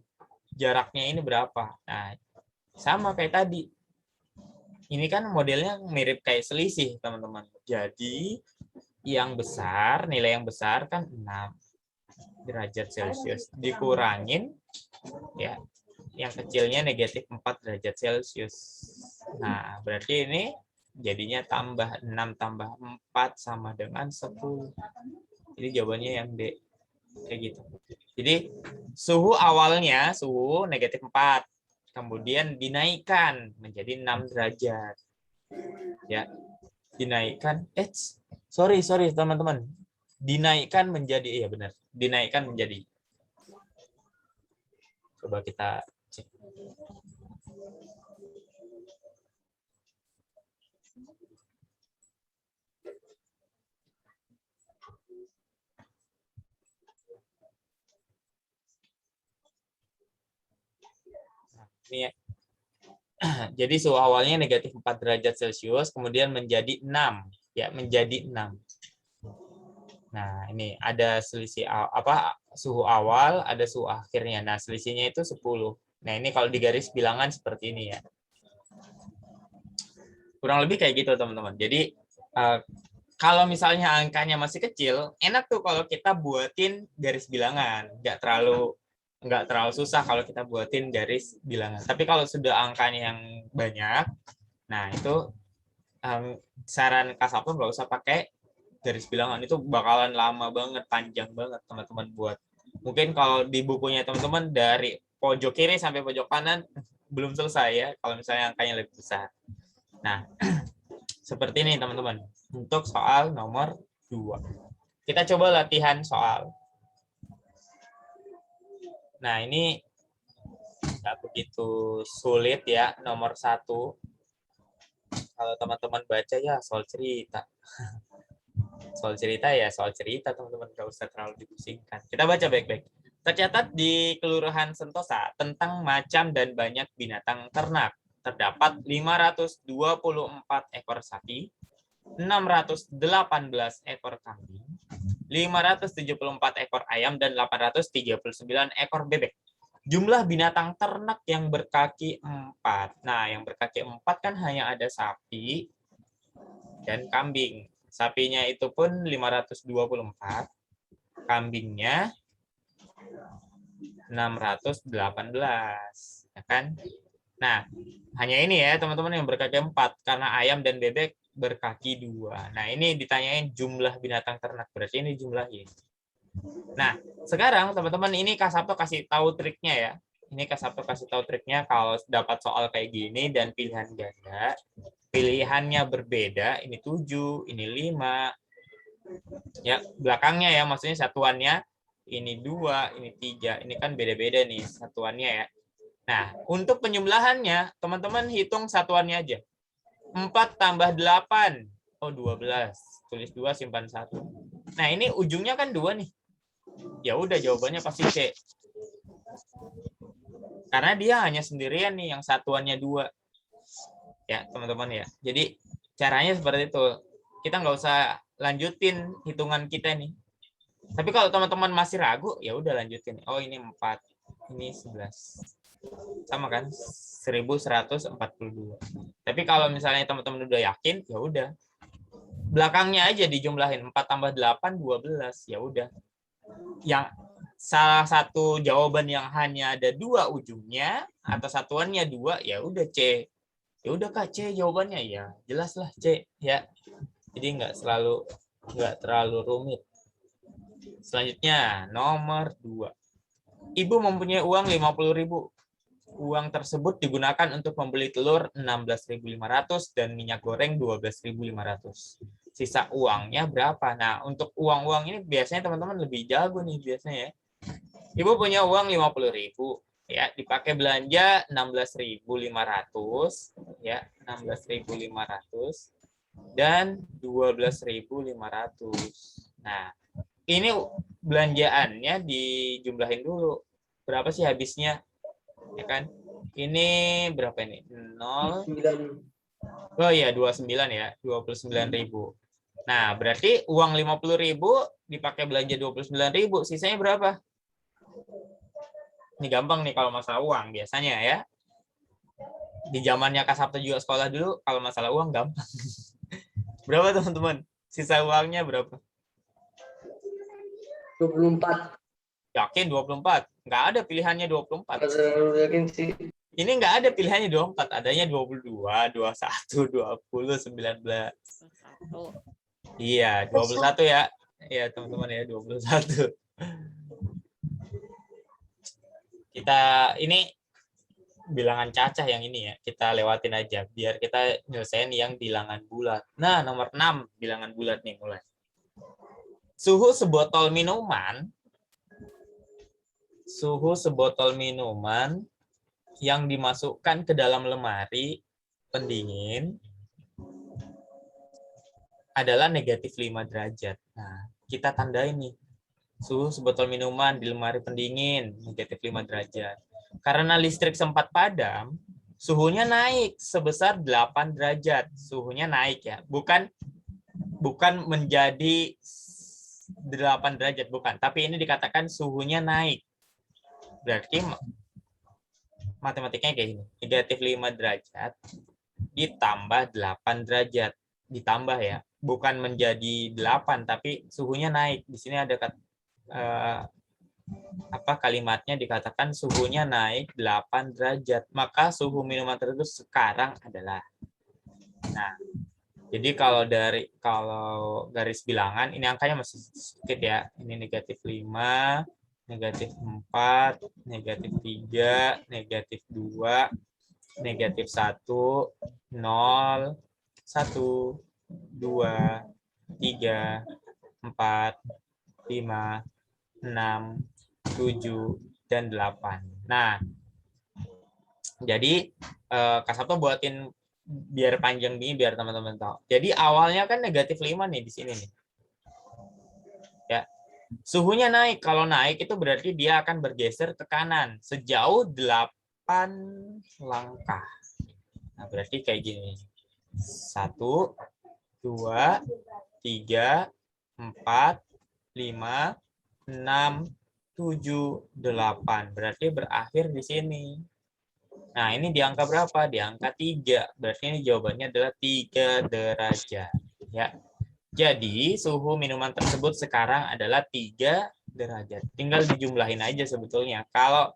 Jaraknya ini berapa? Nah, sama kayak tadi. Ini kan modelnya mirip kayak selisih, teman-teman. Jadi, yang besar, nilai yang besar kan 6 derajat Celcius. Dikurangin, ya, yang kecilnya negatif 4 derajat Celcius. Nah, berarti ini jadinya tambah 6 tambah 4 sama dengan 10. Jadi jawabannya yang D. Kayak gitu. Jadi suhu awalnya suhu negatif 4. Kemudian dinaikkan menjadi 6 derajat. Ya. Dinaikkan. Sorry teman-teman. Dinaikkan menjadi, iya benar. Dinaikkan menjadi. Coba kita cek. Ini ya. Jadi suhu awalnya negatif 4 derajat Celcius, kemudian menjadi 6. Ya, menjadi 6. Nah, ini ada selisih suhu awal, ada suhu akhirnya. Nah, selisihnya itu 10. Nah, ini kalau di garis bilangan seperti ini ya. Kurang lebih kayak gitu, teman-teman. Jadi, kalau misalnya angkanya masih kecil, enak tuh kalau kita buatin garis bilangan. Nggak terlalu susah kalau kita buatin garis bilangan. Tapi kalau sudah angkanya yang banyak, nah itu saran Kak Sapun nggak usah pakai garis bilangan, itu bakalan lama banget, panjang banget teman-teman buat. Mungkin kalau di bukunya teman-teman dari pojok kiri sampai pojok kanan belum selesai ya, kalau misalnya angkanya lebih besar. Nah, seperti ini teman-teman untuk soal nomor 2. Kita coba latihan soal. Nah, ini nggak begitu sulit ya, nomor 1. Kalau teman-teman baca ya soal cerita. Soal cerita ya soal cerita, teman-teman. Nggak usah terlalu dipusingkan. Kita baca baik-baik. Tercatat di Kelurahan Sentosa tentang macam dan banyak binatang ternak. Terdapat 524 ekor sapi, 618 ekor kambing, 574 ekor ayam, dan 839 ekor bebek. Jumlah binatang ternak yang berkaki 4. Nah, yang berkaki 4 kan hanya ada sapi dan kambing. Sapinya itu pun 524, kambingnya 618, ya kan? Nah, hanya ini ya teman-teman yang berkaki 4, karena ayam dan bebek berkaki 2. Nah, ini ditanyain jumlah binatang ternak, berarti ini jumlahnya. Nah, sekarang teman-teman ini Kak Sabto kasih tahu triknya ya. Ini Kak Sabto kasih tahu triknya kalau dapat soal kayak gini dan pilihan ganda, pilihannya berbeda, ini 7, ini 5. Ya, belakangnya ya, maksudnya satuannya ini 2, ini 3. Ini kan beda-beda nih satuannya ya. Nah, untuk penjumlahannya, teman-teman hitung satuannya aja. 4 tambah 8. Oh, 12. Tulis 2, simpan 1. Nah, ini ujungnya kan 2 nih. Ya udah, jawabannya pasti C. Karena dia hanya sendirian nih, yang satuannya 2. Ya, teman-teman ya. Jadi, caranya seperti itu. Kita nggak usah lanjutin hitungan kita nih. Tapi kalau teman-teman masih ragu, ya udah lanjutin. Oh, ini 4. Ini 11. Sama kan? 1142. Tapi kalau misalnya teman-teman udah yakin, ya udah. Belakangnya aja dijumlahin 4 tambah 8 12. Ya udah. Yang salah satu jawaban yang hanya ada 2 ujungnya atau satuannya 2, ya udah C. Ya udah Kak, C jawabannya, ya jelas lah C ya. Jadi nggak terlalu rumit. Selanjutnya nomor 2. Ibu mempunyai uang 50.000. Uang tersebut digunakan untuk membeli telur 16.500 dan minyak goreng 12.500. Sisa uangnya berapa? Nah, untuk uang-uang ini biasanya teman-teman lebih jago nih biasanya ya. Ibu punya uang 50.000 ya, dipakai belanja 16.500 ya, 16.500 dan 12.500. Nah, ini belanjaannya dijumlahin dulu. Berapa sih habisnya? Ya kan? Ini berapa ini? 0. Oh iya, 29 ya, 29.000. Nah, berarti uang 50.000 dipakai belanja 29.000, sisanya berapa? Ini gampang nih kalau masalah uang biasanya ya. Di zamannya Kak Sabto juga sekolah dulu, kalau masalah uang gampang. Berapa teman-teman? Sisa uangnya berapa? 24. Yakin 24? Nggak ada pilihannya 24. Terlalu yakin sih. Ini nggak ada pilihannya 24, adanya 22, 21, 20, 19. 1. Iya, 21 ya. Iya, teman-teman ya, 21. Kita ini bilangan cacah yang ini ya, kita lewatin aja biar kita nyelesain yang bilangan bulat. Nah, nomor 6 bilangan bulat nih mulai. Suhu sebotol minuman yang dimasukkan ke dalam lemari pendingin adalah negatif 5 derajat. Nah, kita tandain nih. Suhu sebotol minuman di lemari pendingin negatif 5 derajat. Karena listrik sempat padam, suhunya naik sebesar 8 derajat. Suhunya naik ya, bukan menjadi 8 derajat, bukan. Tapi ini dikatakan suhunya naik. Berarti matematikanya kayak gini. Negatif 5 derajat ditambah 8 derajat. Ditambah ya, bukan menjadi 8, tapi suhunya naik. Di sini ada kalimatnya dikatakan suhunya naik 8 derajat. Maka suhu minuman tersebut sekarang adalah. Nah, jadi kalau garis bilangan ini angkanya masih sedikit ya. Ini negatif 5, negatif 4, negatif 3, negatif 2, negatif 1, 0, 1, 2, 3, 4, 5, 6, 7, dan 8. Nah, jadi Kak Sabto buatin biar panjang nih, biar teman-teman tahu. Jadi awalnya kan negatif 5 nih di sini nih. Ya. Suhunya naik. Kalau naik itu berarti dia akan bergeser ke kanan sejauh 8 langkah. Nah, berarti kayak gini. 1, 2, 3, 4, 5, 6, 7, 8. Berarti berakhir di sini. Nah, ini di angka berapa? Di angka 3. Berarti ini jawabannya adalah 3 derajat. Ya. Jadi, suhu minuman tersebut sekarang adalah 3 derajat. Tinggal dijumlahin aja sebetulnya. Kalau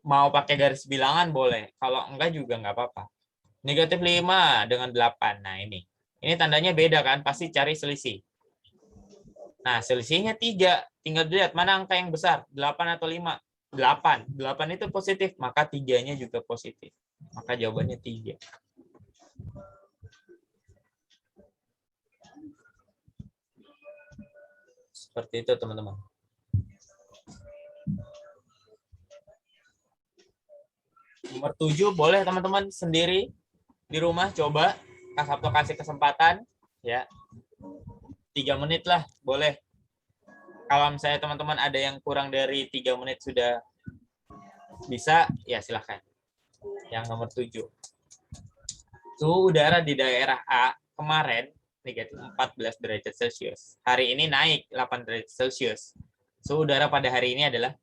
mau pakai garis bilangan boleh. Kalau enggak juga enggak apa-apa. Negatif 5 dengan 8. Nah, ini. Ini tandanya beda kan? Pasti cari selisih. Nah, selisihnya 3. Tinggal dilihat mana angka yang besar, 8 atau 5. 8. 8 itu positif, maka 3-nya juga positif. Maka jawabannya 3. Seperti itu, teman-teman. Nomor 7 boleh teman-teman sendiri di rumah coba. Kak Sabto kasih kesempatan ya. 3 menit lah, boleh. Kalau misalnya teman-teman ada yang kurang dari 3 menit sudah bisa, ya silahkan. Yang nomor 7. Suhu udara di daerah A kemarin negatif 14 derajat Celcius. Hari ini naik 8 derajat Celcius. Suhu udara pada hari ini adalah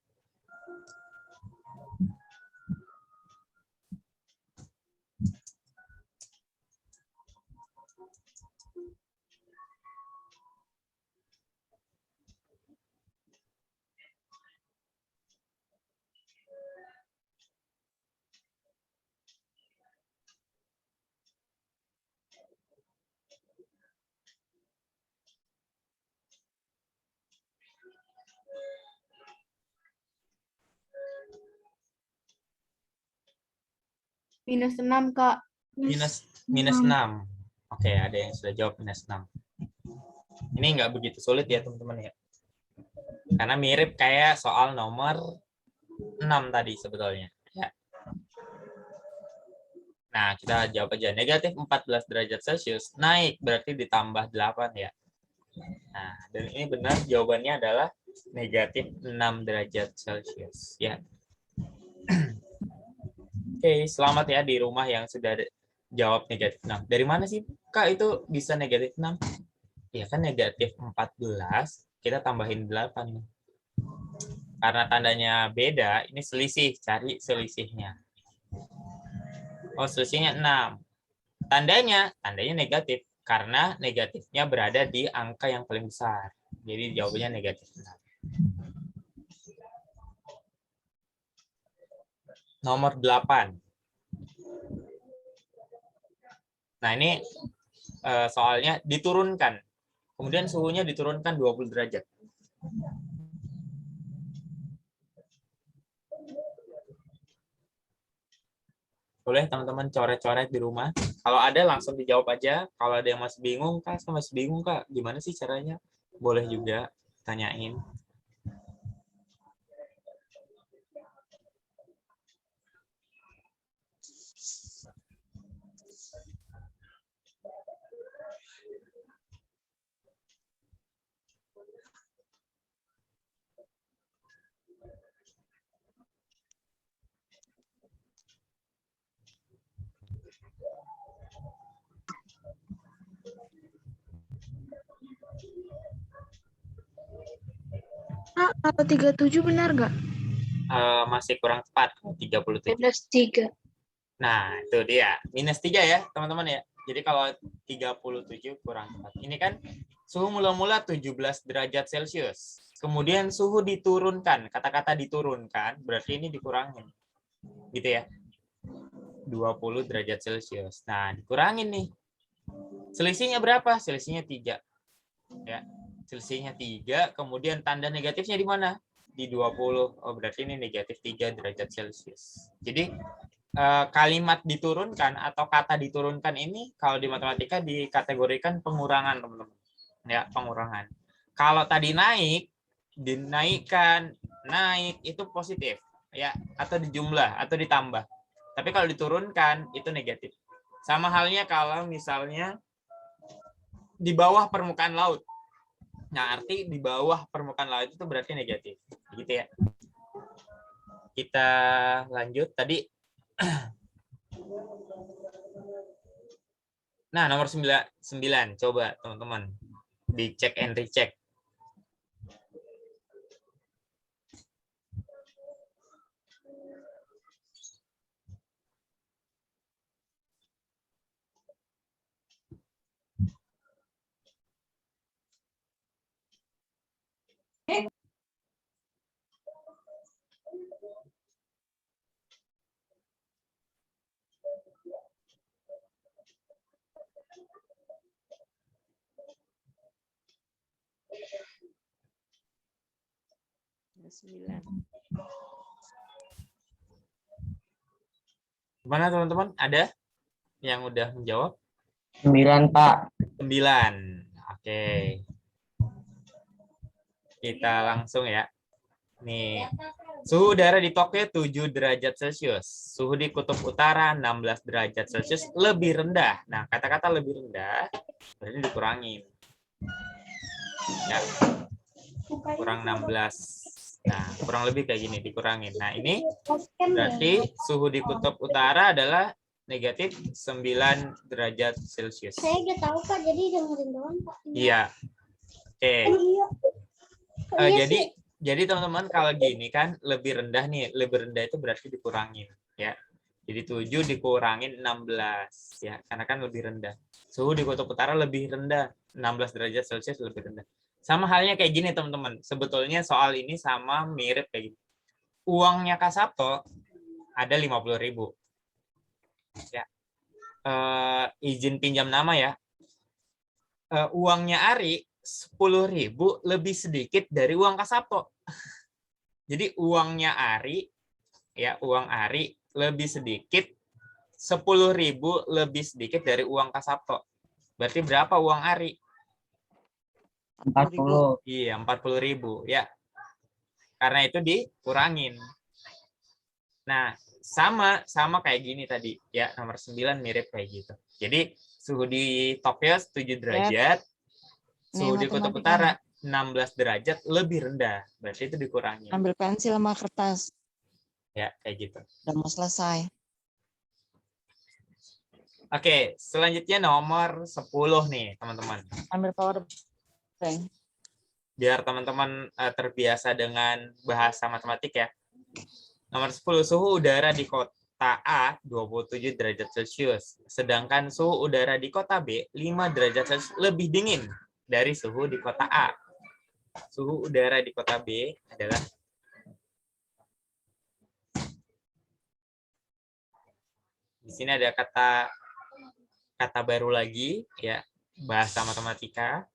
-6, Kak. minus 6. Oke, ada yang sudah jawab minus 6. Ini nggak begitu sulit ya, teman-teman ya. Karena mirip kayak soal nomor 6 tadi sebetulnya. Ya. Nah, kita jawab aja. Negatif 14 derajat Celcius naik, berarti ditambah 8 ya. Nah, dan ini benar jawabannya adalah negatif 6 derajat Celcius. Ya. Oke, selamat ya di rumah yang sudah jawab negatif 6. Dari mana sih, Kak, itu bisa negatif 6? Ya kan negatif 14, kita tambahin 8. Karena tandanya beda, ini selisih, cari selisihnya. Oh, selisihnya 6. Tandanya negatif, karena negatifnya berada di angka yang paling besar. Jadi jawabannya negatif 6. Nomor 8. Nah, ini soalnya diturunkan. Kemudian suhunya diturunkan 20 derajat. Boleh teman-teman coret-coret di rumah. Kalau ada langsung dijawab aja. Kalau ada yang masih bingung, Kak, masih bingung, Kak, gimana sih caranya? Boleh juga tanyain. Kak, kalau 37 benar nggak? Masih kurang tepat, 37. -3. Nah, itu dia. -3 ya, teman-teman ya. Jadi kalau 37 kurang tepat. Ini kan suhu mula-mula 17 derajat Celcius. Kemudian suhu diturunkan. Kata-kata diturunkan, berarti ini dikurangin. Gitu ya. 20 derajat Celcius. Nah, dikurangin nih. Selisihnya berapa? Selisihnya 3. Ya. Selisihnya 3, kemudian tanda negatifnya di mana? Di 20. Oh, berarti ini negatif 3 derajat Celcius. Jadi kalimat diturunkan atau kata diturunkan ini kalau di matematika dikategorikan pengurangan, teman-teman. Ya, pengurangan. Kalau tadi naik, dinaikkan, naik itu positif, ya, atau dijumlah atau ditambah. Tapi kalau diturunkan itu negatif. Sama halnya kalau misalnya di bawah permukaan laut. Nah, arti di bawah permukaan laut itu berarti negatif. Gitu ya. Kita lanjut tadi. Nah, nomor 9. Coba teman-teman dicek and recheck. Gimana teman-teman? Ada yang udah menjawab? 9, Pak. 9. Oke. Kita langsung ya. Nih. Suhu udara di Tokyo 7 derajat Celcius. Suhu di Kutub Utara 16 derajat Celcius lebih rendah. Nah, kata-kata lebih rendah berarti dikurangin. Ya. Kurang 16. Nah, kurang lebih kayak gini dikurangin. Nah, ini berarti suhu di Kutub Utara adalah negatif 9 derajat Celcius. Saya udah tahu Kak, jadi dengerin doang Pak. Iya. Oke. Jadi teman-teman kalau gini kan lebih rendah nih, lebih rendah itu berarti dikurangin ya. Jadi 7 dikurangin 16 ya, karena kan lebih rendah. Suhu di Kutub Utara lebih rendah, 16 derajat Celcius lebih rendah. Sama halnya kayak gini teman-teman. Sebetulnya soal ini sama mirip kayak gini. Uangnya Kak Sabto ada 50.000. Ya. Izin pinjam nama ya. Uangnya Ari 10.000 lebih sedikit dari uang Kak Sabto. Jadi uangnya Ari, ya uang Ari lebih sedikit 10.000 lebih sedikit dari uang Kak Sabto. Berarti berapa uang Ari? 40. Iya, 40.000 ya. Karena itu dikurangin. Nah, sama kayak gini tadi ya, nomor 9 mirip kayak gitu. Jadi suhu di Tokyo 7 derajat, suhu di Kutub Utara 16 derajat lebih rendah. Berarti itu dikurangi. Ambil pensil sama kertas. Ya, kayak gitu. Udah mau selesai. Oke, selanjutnya nomor 10 nih, teman-teman. Ambil power bank. Biar teman-teman terbiasa dengan bahasa matematik ya. Nomor 10, suhu udara di kota A 27 derajat Celcius. Sedangkan suhu udara di kota B 5 derajat Celcius lebih dingin dari suhu di kota A. Suhu udara di kota B adalah di sini ada kata kata baru lagi ya, bahasa matematika.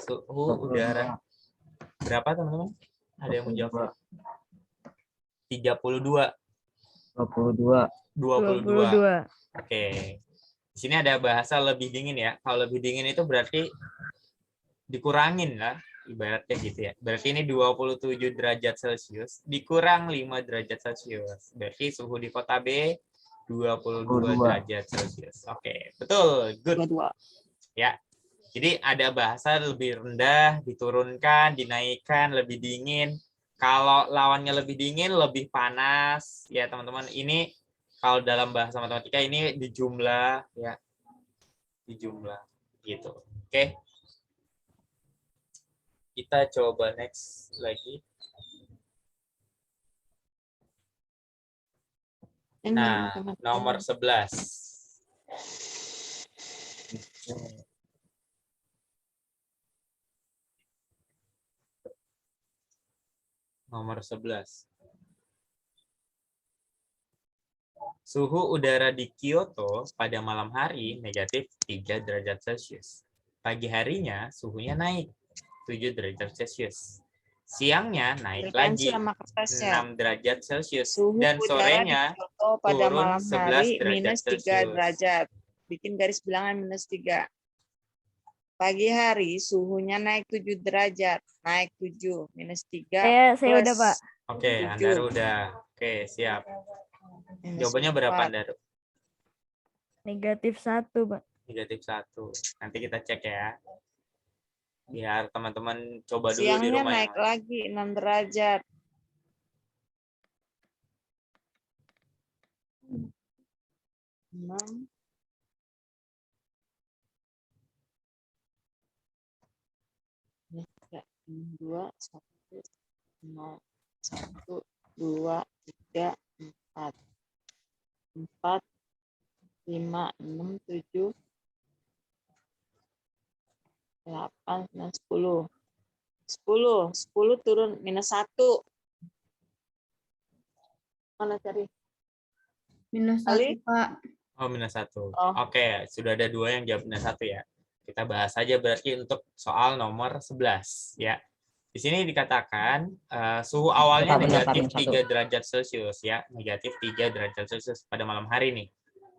Suhu udara berapa teman-teman? Ada yang menjawab? 32. 22. 22. Oke. Di sini ada bahasa lebih dingin ya. Kalau lebih dingin itu berarti dikurangin lah, ibaratnya gitu ya. Berarti ini 27 derajat Celcius dikurang 5 derajat Celcius. Berarti suhu di kota B 22 derajat Celcius. Oke, betul. Good. 22. Ya. Jadi ada bahasa lebih rendah, diturunkan, dinaikkan, lebih dingin. Kalau lawannya lebih dingin, lebih panas. Ya, teman-teman, ini kalau dalam bahasa matematika ini dijumlah ya. Dijumlah gitu. Oke. Kita coba next lagi. Nah, nomor 11. Nomor 11. Suhu udara di Kyoto pada malam hari negatif 3 derajat Celcius. Pagi harinya suhunya naik 7 derajat Celcius. Siangnya naik lagi 6 derajat Celcius. Dan sorenya pada turun malam 11 hari derajat minus 3 Celcius. derajat. Bikin garis bilangan minus 3. Pagi hari suhunya naik 7 derajat. Naik 7. Minus 3. Saya udah, Pak. Oke, Andaru udah. Oke, siap. Jawabannya berapa, Andaru? Negatif 1, Pak. Negatif 1. Nanti kita cek ya. Biar teman-teman coba dulu di Siangnya rumah. naik lagi 6 derajat. Enam. Ini 2, 1, 0, 1, 2, 3, 4. 4, 5, 6, 7, 8, 9, 10. 10 turun minus 1. Mana cari? Minus Ali? 1, Pak. Oh, minus 1. Oh. Oke, sudah ada 2 yang jawab minus 1 ya. Kita bahas saja berarti untuk soal nomor 11 ya. Di sini dikatakan suhu awalnya negatif 3 derajat Celcius ya, negatif 3 derajat Celcius pada malam hari nih.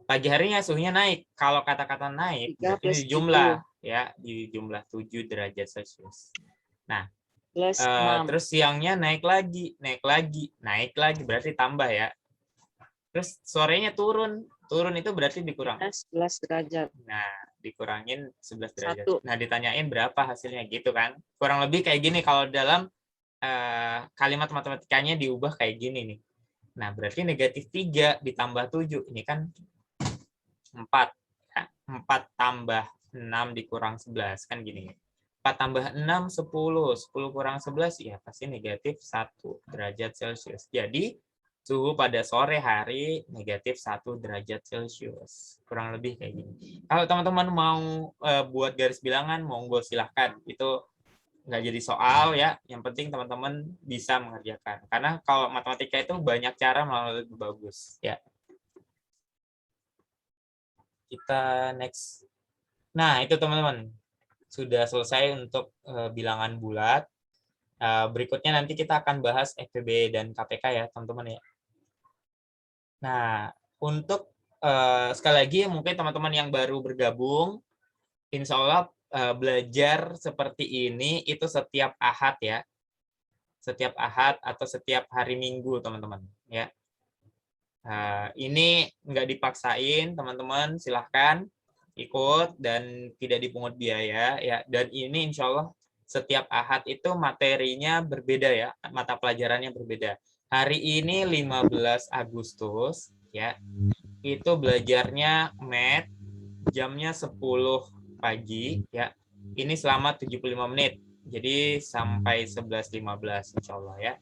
Pagi harinya suhunya naik. Kalau kata-kata naik, berarti di jumlah ya, di jumlah 7 derajat Celcius. Nah, terus siangnya naik lagi, berarti tambah ya. Terus sorenya turun itu berarti dikurang 11 derajat. Nah, dikurangin 11 derajat. 1. Nah, ditanyain berapa hasilnya gitu kan. Kurang lebih kayak gini kalau dalam kalimat matematikanya diubah kayak gini nih. Nah, berarti negatif 3 ditambah 7. Ini kan 4. Ya, 4 tambah 6 dikurang 11. Kan gini. 4 tambah 6, 10. 10 kurang 11, ya pasti negatif 1 derajat Celcius. Jadi, suhu pada sore hari negatif 1 derajat Celcius. Kurang lebih kayak gini. Kalau teman-teman mau buat garis bilangan, monggo silahkan. Itu nggak jadi soal ya. Yang penting teman-teman bisa mengerjakan. Karena kalau matematika itu banyak cara malah lebih bagus. Ya. Kita next. Nah, itu teman-teman. Sudah selesai untuk bilangan bulat. Berikutnya nanti kita akan bahas FPB dan KPK ya, teman-teman ya. Nah, untuk sekali lagi mungkin teman-teman yang baru bergabung, insya Allah belajar seperti ini itu setiap Ahad ya. Setiap Ahad atau setiap hari Minggu, teman-teman. Ya. Ini nggak dipaksain, teman-teman. Silahkan ikut dan tidak dipungut biaya. Ya. Dan ini insya Allah setiap Ahad itu materinya berbeda ya. Mata pelajarannya berbeda. Hari ini 15 Agustus ya. Itu belajarnya math jamnya 10 pagi ya. Ini selama 75 menit. Jadi sampai 11.15 insya Allah ya.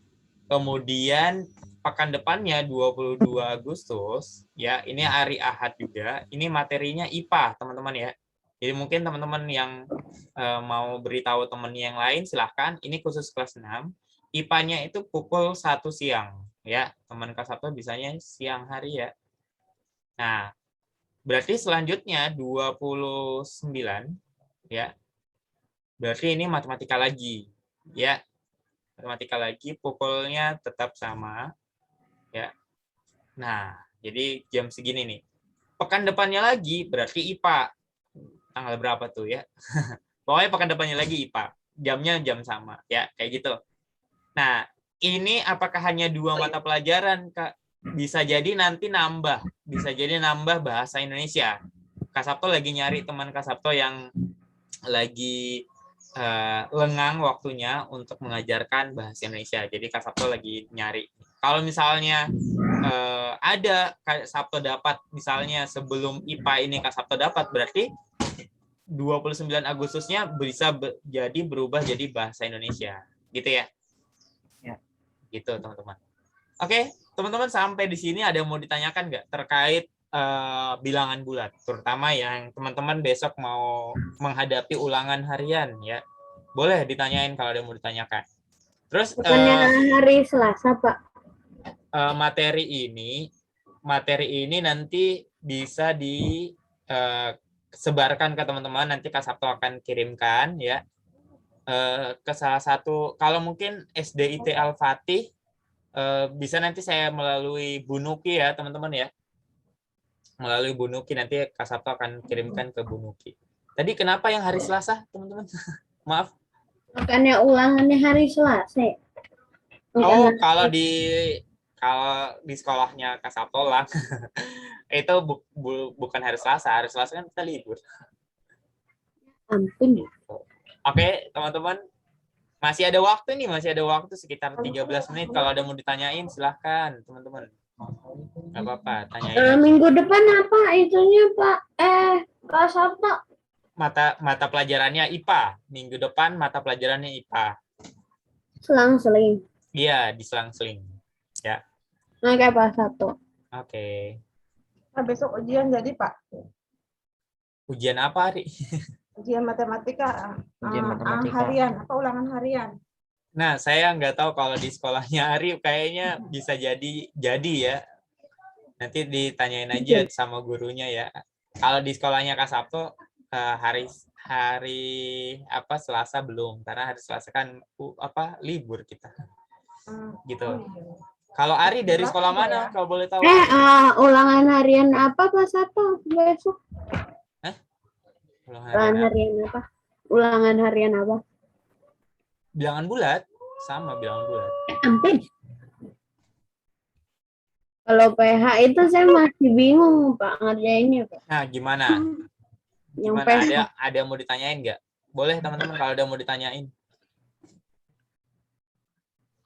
Kemudian pekan depannya 22 Agustus ya, ini hari Ahad juga. Ini materinya IPA, teman-teman ya. Jadi mungkin teman-teman yang mau beritahu teman yang lain silahkan. Ini khusus kelas 6. IPA-nya itu pukul 1 siang ya. Teman kelas 1 bisanya siang hari ya. Nah, Berarti selanjutnya 29 ya. Berarti ini matematika lagi ya. Matematika lagi, pukulnya tetap sama ya. Nah, jadi jam segini nih. Pekan depannya lagi berarti IPA. Tanggal berapa tuh ya? Pokoknya pekan depannya lagi IPA. Jamnya jam sama ya, kayak gitu. Nah, ini apakah hanya 2 mata pelajaran, Kak? Bisa jadi nanti nambah. Bisa jadi nambah bahasa Indonesia. Kak Sabto lagi nyari teman Kak Sabto yang lagi lengang waktunya untuk mengajarkan bahasa Indonesia. Jadi Kak Sabto lagi nyari. Kalau misalnya ada Kak Sabto dapat, misalnya sebelum IPA ini Kak Sabto dapat, berarti 29 Agustusnya bisa jadi berubah jadi bahasa Indonesia. Gitu ya? Ya. Gitu, teman-teman. Oke, teman-teman, sampai di sini ada yang mau ditanyakan nggak terkait bilangan bulat, terutama yang teman-teman besok mau menghadapi ulangan harian ya. Boleh ditanyain kalau ada yang mau ditanyakan. Terus Bukannya hari Selasa, Pak? materi ini nanti bisa disebarkan ke teman-teman, nanti Kak Sabto akan kirimkan ya ke salah satu, kalau mungkin SDIT Al-Fatih bisa nanti saya melalui Bu Nuki ya teman-teman ya. Melalui Bu Nuki, nanti Kak Sabto akan kirimkan ke Bu Nuki. Tadi kenapa yang hari Selasa, teman-teman? Maaf. Bukannya ulangannya hari Selasa? Oh, kalau di sekolahnya Kak Sabto lah, itu bukan hari Selasa. Hari Selasa kan kita libur. Ampun. Oke, teman-teman. Masih ada waktu nih, masih ada waktu sekitar 13 menit. Kalau ada mau ditanyain, silahkan, teman-teman. Nggak apa-apa, tanyain aja. Minggu depan apa itunya, Pak? Pak Sabto. Mata pelajarannya IPA. Minggu depan mata pelajarannya IPA. Selang-seling. Iya, diselang-seling. Ya. Nah, kayak Pak Sabto. Oke. Nah, besok ujian jadi Pak. Ujian apa, Ari? Ujian matematika. Ujian matematika. Harian, apa ulangan harian. Nah, saya nggak tahu kalau di sekolahnya Ari kayaknya bisa jadi ya. Nanti ditanyain aja sama gurunya ya. Kalau di sekolahnya Kak Sabto hari apa Selasa belum, karena hari Selasa kan libur kita. Gitu. Kalau Ari dari sekolah mana kalau boleh tahu? Ulangan harian apa Pak Sabto besok? Ulangan harian apa? Ulangan harian apa? Bilangan bulat, sama bilangan bulat. Ampun. Kalau PH itu saya masih bingung Pak ngerjainnya Pak. Nah, gimana? Yang Gimana? PH. Ada yang mau ditanyain nggak? Boleh teman-teman kalau ada yang mau ditanyain.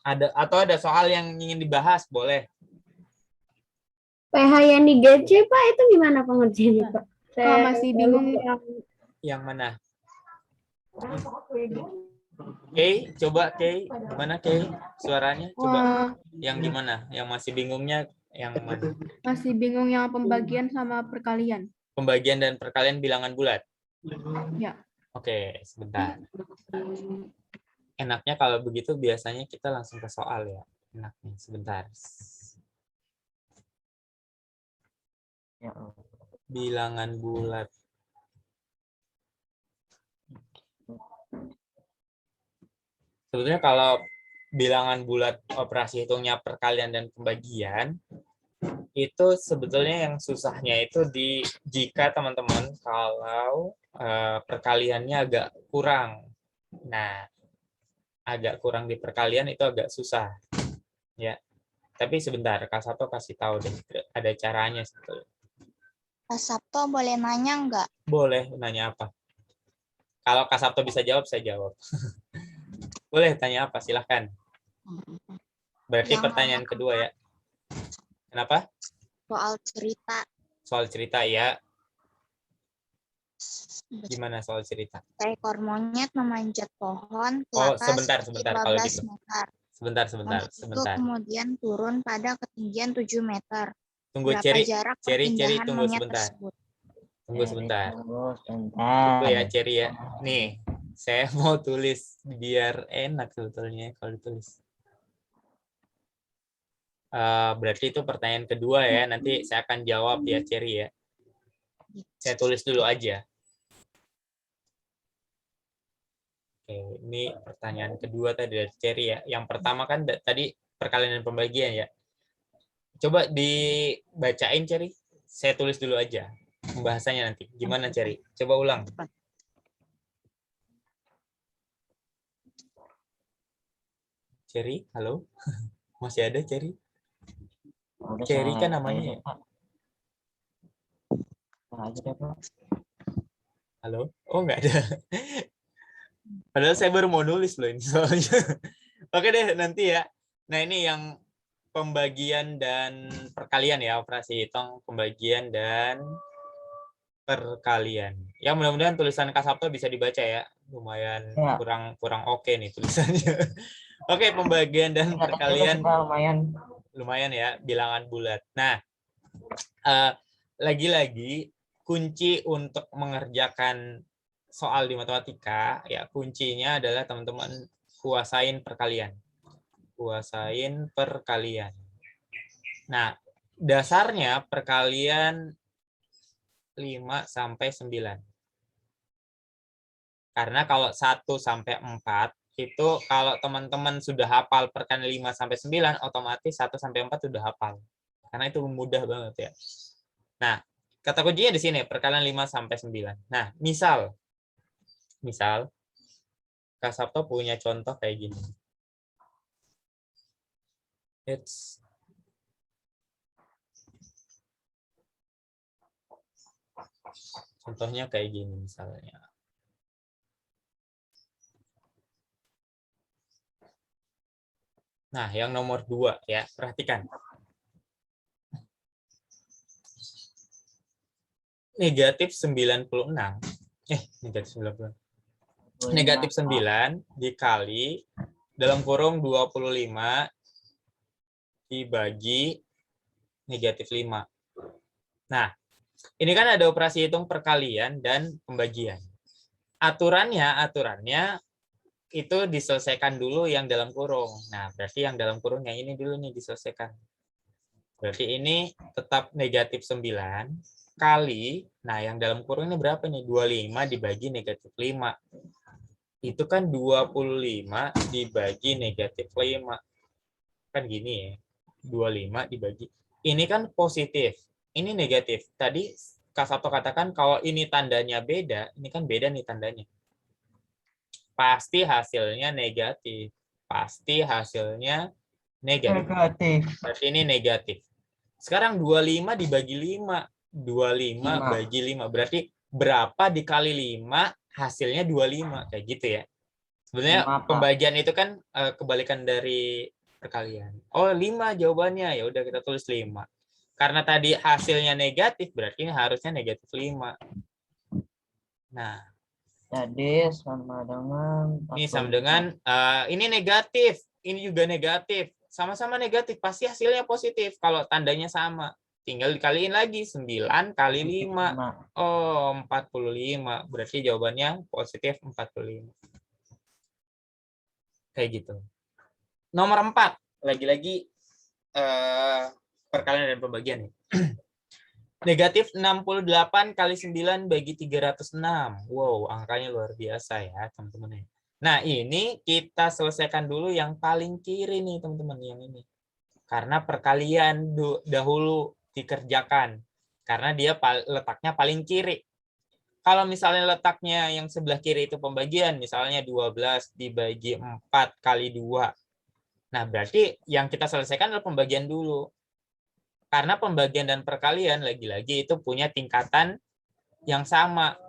Ada soal yang ingin dibahas, boleh. PH yang di GC Pak itu gimana pengerjaannya Pak? Kalau masih bingung Yang mana? Kay, coba Kay, gimana Kay? Suaranya coba. Yang gimana? Yang masih bingungnya yang mana? masih bingung yang pembagian sama perkalian. Pembagian dan perkalian bilangan bulat. Ya. Oke, sebentar. Enaknya kalau begitu biasanya kita langsung ke soal ya. Enaknya sebentar. Ya. Bilangan bulat. Sebetulnya kalau bilangan bulat operasi hitungnya perkalian dan pembagian, itu sebetulnya yang susahnya itu jika teman-teman kalau perkaliannya agak kurang. Nah, agak kurang di perkalian itu agak susah. Ya. Tapi sebentar, Kak Sabto kasih tahu deh, ada caranya sebetulnya. Kak Sabto boleh nanya nggak? Boleh, nanya apa? Kalau Kak Sabto bisa jawab, saya jawab. Boleh tanya apa? Silahkan. Berarti pertanyaan kedua ya. Kenapa? Soal cerita. Soal cerita ya. Gimana soal cerita? Seekor monyet memanjat pohon ke Oh, atas sebentar kalau 15 gitu. meter. Sebentar. Monyet itu kemudian turun pada ketinggian 7 meter. Tunggu, Berapa jarak perpindahan Tunggu monyet sebentar. tersebut? Tunggu sebentar. Sebentar. Ya, Cherry ya. Nih, saya mau tulis biar enak sebetulnya kalau ditulis. Berarti itu pertanyaan kedua ya. Nanti saya akan jawab ya, Cherry ya. Saya tulis dulu aja. Oke, ini pertanyaan kedua tadi dari Cherry ya. Yang pertama kan tadi perkalian dan pembagian ya. Coba dibacain Cherry. Saya tulis dulu aja pembahasannya nanti. Gimana Cherry? Coba ulang. Cherry, halo? Masih ada Cherry? Udah Cherry kan saya namanya ya? Pak. Nah, aja deh, Pak. Halo? Oh, nggak ada. Padahal saya baru mau nulis loh ini soalnya. Oke deh, nanti ya. Nah, ini yang pembagian dan perkalian ya, operasi hitung pembagian dan perkalian. Ya, mudah-mudahan tulisan Kak Sabto bisa dibaca ya. Lumayan Ya. kurang oke nih tulisannya. Oke, pembagian dan Ingat aja perkalian Pak, lumayan. lumayan ya, bilangan bulat. Nah, lagi-lagi kunci untuk mengerjakan soal di matematika ya kuncinya adalah teman-teman kuasain perkalian. Kuasain perkalian. Nah, dasarnya perkalian 5 sampai 9. Karena kalau 1 sampai 4 itu kalau teman-teman sudah hafal perkalian 5 sampai 9 otomatis 1 sampai 4 sudah hafal. Karena itu mudah banget ya. Nah, kata kuncinya di sini perkalian 5 sampai 9. Nah, misal Kak Sabto punya contoh kayak gini. Contohnya kayak gini misalnya. Nah, yang nomor 2 ya, perhatikan. Negatif 96. Negatif 96. Negatif 9 dikali dalam kurung 25 dibagi negatif 5. Nah, ini kan ada operasi hitung perkalian dan pembagian. Aturannya itu diselesaikan dulu yang dalam kurung. Nah, berarti yang dalam kurung yang ini dulu nih diselesaikan. Berarti ini tetap negatif 9 kali, nah yang dalam kurung ini berapa nih? 25 dibagi negatif 5. Itu kan 25 dibagi negatif 5. Kan gini ya. 25 dibagi. Ini kan positif. Ini negatif. Tadi Kak Sabto katakan kalau ini tandanya beda, ini kan beda nih tandanya. Pasti hasilnya negatif. Pasti hasilnya negatif. Berarti ini negatif. Sekarang 25 dibagi 5. 25 bagi 5. Berarti berapa dikali 5 hasilnya 25. Kayak gitu ya. Sebenarnya pembagian itu kan kebalikan dari perkalian. Oh, 5 jawabannya. Ya udah kita tulis 5. Karena tadi hasilnya negatif, berarti ini harusnya negatif 5. Nah, jadi sama dengan ini sama dengan ini negatif, ini juga negatif. Sama-sama negatif, pasti hasilnya positif kalau tandanya sama. Tinggal dikaliin lagi 9 kali 5. Oh, 45. Berarti jawabannya positif 45. Kayak gitu. Nomor 4, lagi-lagi perkalian dan pembagian nih. Negatif 68 kali 9 bagi 306. Wow, angkanya luar biasa ya, teman-teman. Nah, ini kita selesaikan dulu yang paling kiri nih, teman-teman, yang ini. Karena perkalian dahulu dikerjakan. Karena dia letaknya paling kiri. Kalau misalnya letaknya yang sebelah kiri itu pembagian, misalnya 12 dibagi 4 kali 2. Nah, berarti yang kita selesaikan adalah pembagian dulu. Karena pembagian dan perkalian lagi-lagi itu punya tingkatan yang sama.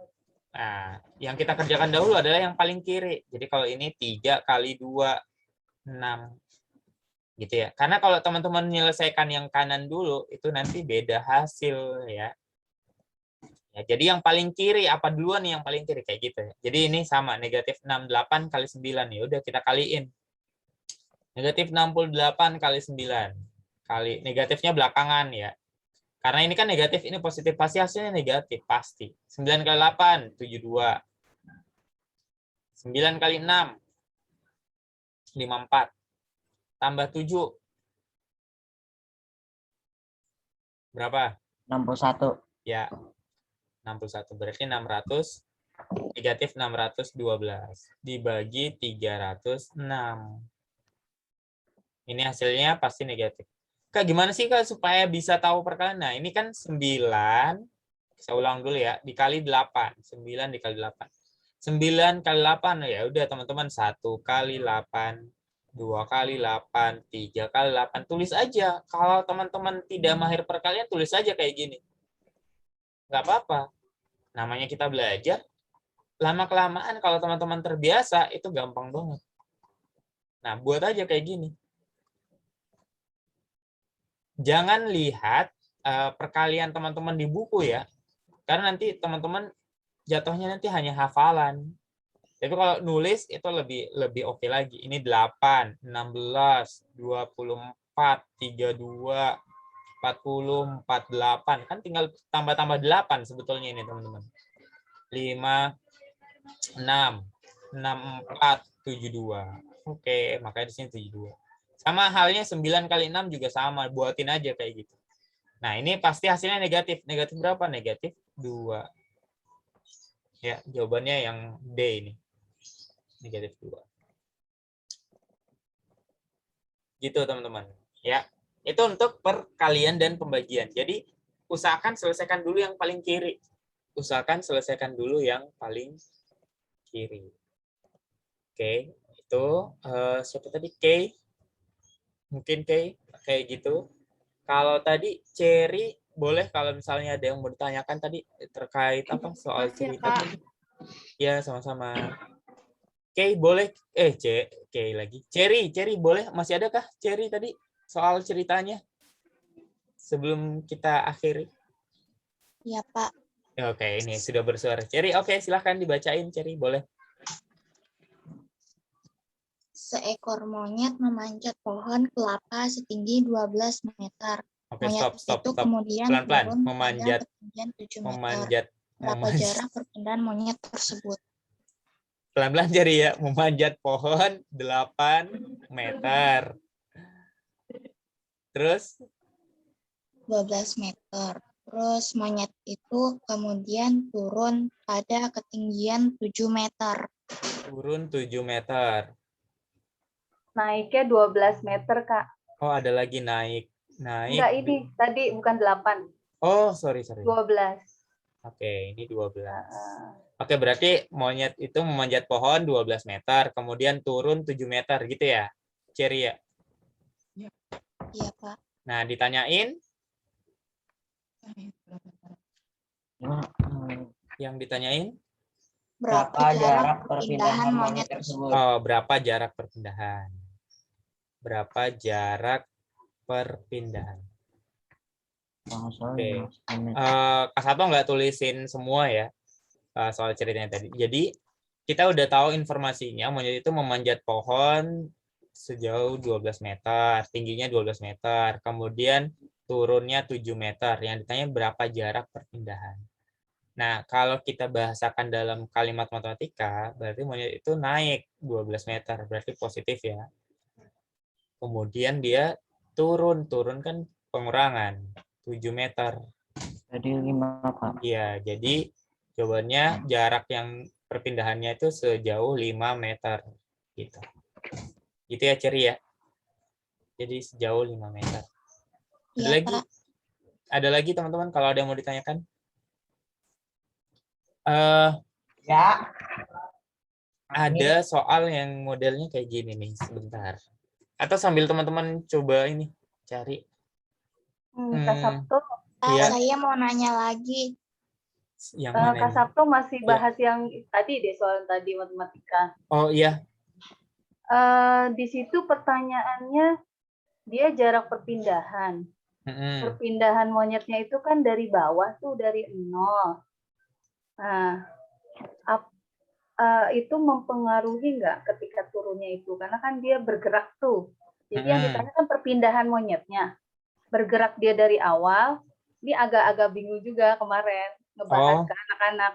Nah, yang kita kerjakan dahulu adalah yang paling kiri. Jadi kalau ini 3 kali 2, 6. Gitu ya. Karena kalau teman-teman menyelesaikan yang kanan dulu, itu nanti beda hasil ya. Ya, jadi yang paling kiri apa duluan nih yang paling kiri kayak gitu ya. Jadi ini sama negatif 68 kali 9 ya udah kita kaliin. Negatif 68 kali 9 kali negatifnya belakangan ya. Karena ini kan negatif, ini positif, pasti hasilnya negatif pasti. 9 kali 8 72. 9 kali 6 54. Tambah 7 berapa? 61. Ya. 61. Berarti 600 negatif 612 dibagi 306. Ini hasilnya pasti negatif. Kak, gimana sih Kak supaya bisa tahu perkalian? Nah, ini kan 9, saya ulang dulu ya, dikali 8. 9 dikali 8. 9 kali 8, ya udah teman-teman, 1 kali 8, 2 kali 8, 3 kali 8. Tulis aja. Kalau teman-teman tidak mahir perkalian, tulis aja kayak gini. Nggak apa-apa. Namanya kita belajar. Lama-kelamaan kalau teman-teman terbiasa, itu gampang banget. Nah, buat aja kayak gini. Jangan lihat perkalian teman-teman di buku ya. Karena nanti teman-teman jatuhnya nanti hanya hafalan. Tapi kalau nulis itu lebih oke lagi. Ini 8, 16, 24, 32, 40, 48. Kan tinggal tambah-tambah 8 sebetulnya ini teman-teman. 5, 6, 64, 72. Oke, makanya di sini 72. Sama halnya 9 kali 6 juga sama. Buatin aja kayak gitu. Nah, ini pasti hasilnya negatif. Negatif berapa? Negatif 2. Ya, jawabannya yang D ini. Negatif 2. Gitu, teman-teman. Ya, itu untuk perkalian dan pembagian. Jadi, usahakan selesaikan dulu yang paling kiri. Usahakan selesaikan dulu yang paling kiri. Oke, itu siapa tadi? K. Mungkin kayak gitu. Kalau tadi Cherry, boleh kalau misalnya ada yang mau ditanyakan tadi terkait apa soal Makasih ya, cerita Kak. tadi. Ya, sama-sama. Boleh. Lagi. Cherry, boleh? Masih ada kah Cherry tadi soal ceritanya? Sebelum kita akhiri. Ya, Pak. Oke, ini sudah bersuara. Cherry, oke, silahkan dibacain, Cherry, boleh. Seekor monyet memanjat pohon kelapa setinggi 12 meter. Oke, Monyet stop. itu kemudian Pelan-pelan. turun Memanjat. pada ketinggian 7 meter. Berapa jarak perpindahan monyet tersebut? Pelan-pelan Cherry ya. Memanjat pohon 8 meter. Terus? 12 meter. Terus monyet itu kemudian turun pada ketinggian 7 meter. Turun 7 meter. Naiknya 12 meter, Kak. Oh, ada lagi naik. Enggak, ini tadi bukan 8. Oh, sorry. 12. Oke, ini 12. Oke, berarti monyet itu memanjat pohon 12 meter, kemudian turun 7 meter, gitu ya, Cherry ya? Iya, Pak. Nah, ditanyain? Yang ditanyain? Berapa jarak perpindahan monyet tersebut? Oh, berapa jarak perpindahan? Berapa jarak perpindahan? Oke. Kak Sato nggak tulisin semua ya soal ceritanya tadi. Jadi kita udah tahu informasinya, monyet itu memanjat pohon sejauh 12 meter, tingginya 12 meter, kemudian turunnya 7 meter. Yang ditanya berapa jarak perpindahan. Nah, kalau kita bahasakan dalam kalimat matematika, berarti monyet itu naik 12 meter, berarti positif ya. Kemudian dia turun kan pengurangan 7 meter. Jadi 5, Pak. Iya, jadi jawabannya jarak yang perpindahannya itu sejauh 5 meter. Gitu. Gitu ya, Cherry ya. Jadi sejauh 5 meter. Ada Iya, lagi? Pak. Ada lagi teman-teman kalau ada yang mau ditanyakan? Ya. Ada soal yang modelnya kayak gini nih, sebentar. Atau sambil teman-teman coba ini cari. Kak Sabto, Pak, Iya. saya mau nanya lagi. Yang mana Kak ini? Sabto masih bahas yang tadi deh, soal tadi matematika. Oh iya. Di situ pertanyaannya dia jarak perpindahan. Perpindahan monyetnya itu kan dari bawah tuh, dari 0. Nah, itu mempengaruhi nggak ketika turunnya itu? Karena kan dia bergerak tuh. Jadi yang ditanya kan perpindahan monyetnya. Bergerak dia dari awal. Ini agak-agak bingung juga kemarin ngebahas ke anak-anak.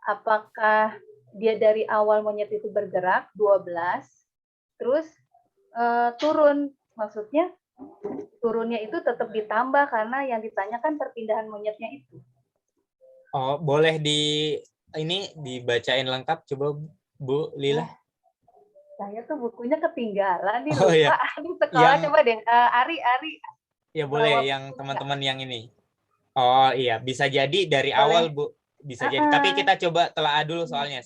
Apakah dia dari awal monyet itu bergerak 12, terus turun? Maksudnya turunnya itu tetap ditambah karena yang ditanyakan perpindahan monyetnya itu. Oh, boleh ini dibacain lengkap coba Bu Lila. Saya tuh bukunya ketinggalan nih, Oh lupa. ya, Di sekolah yang coba deh. Ari ya boleh jawab yang dulu nggak? teman-teman yang ini. Oh iya, bisa jadi dari awal Bu. Bisa jadi. Tapi kita coba telaah dulu soalnya.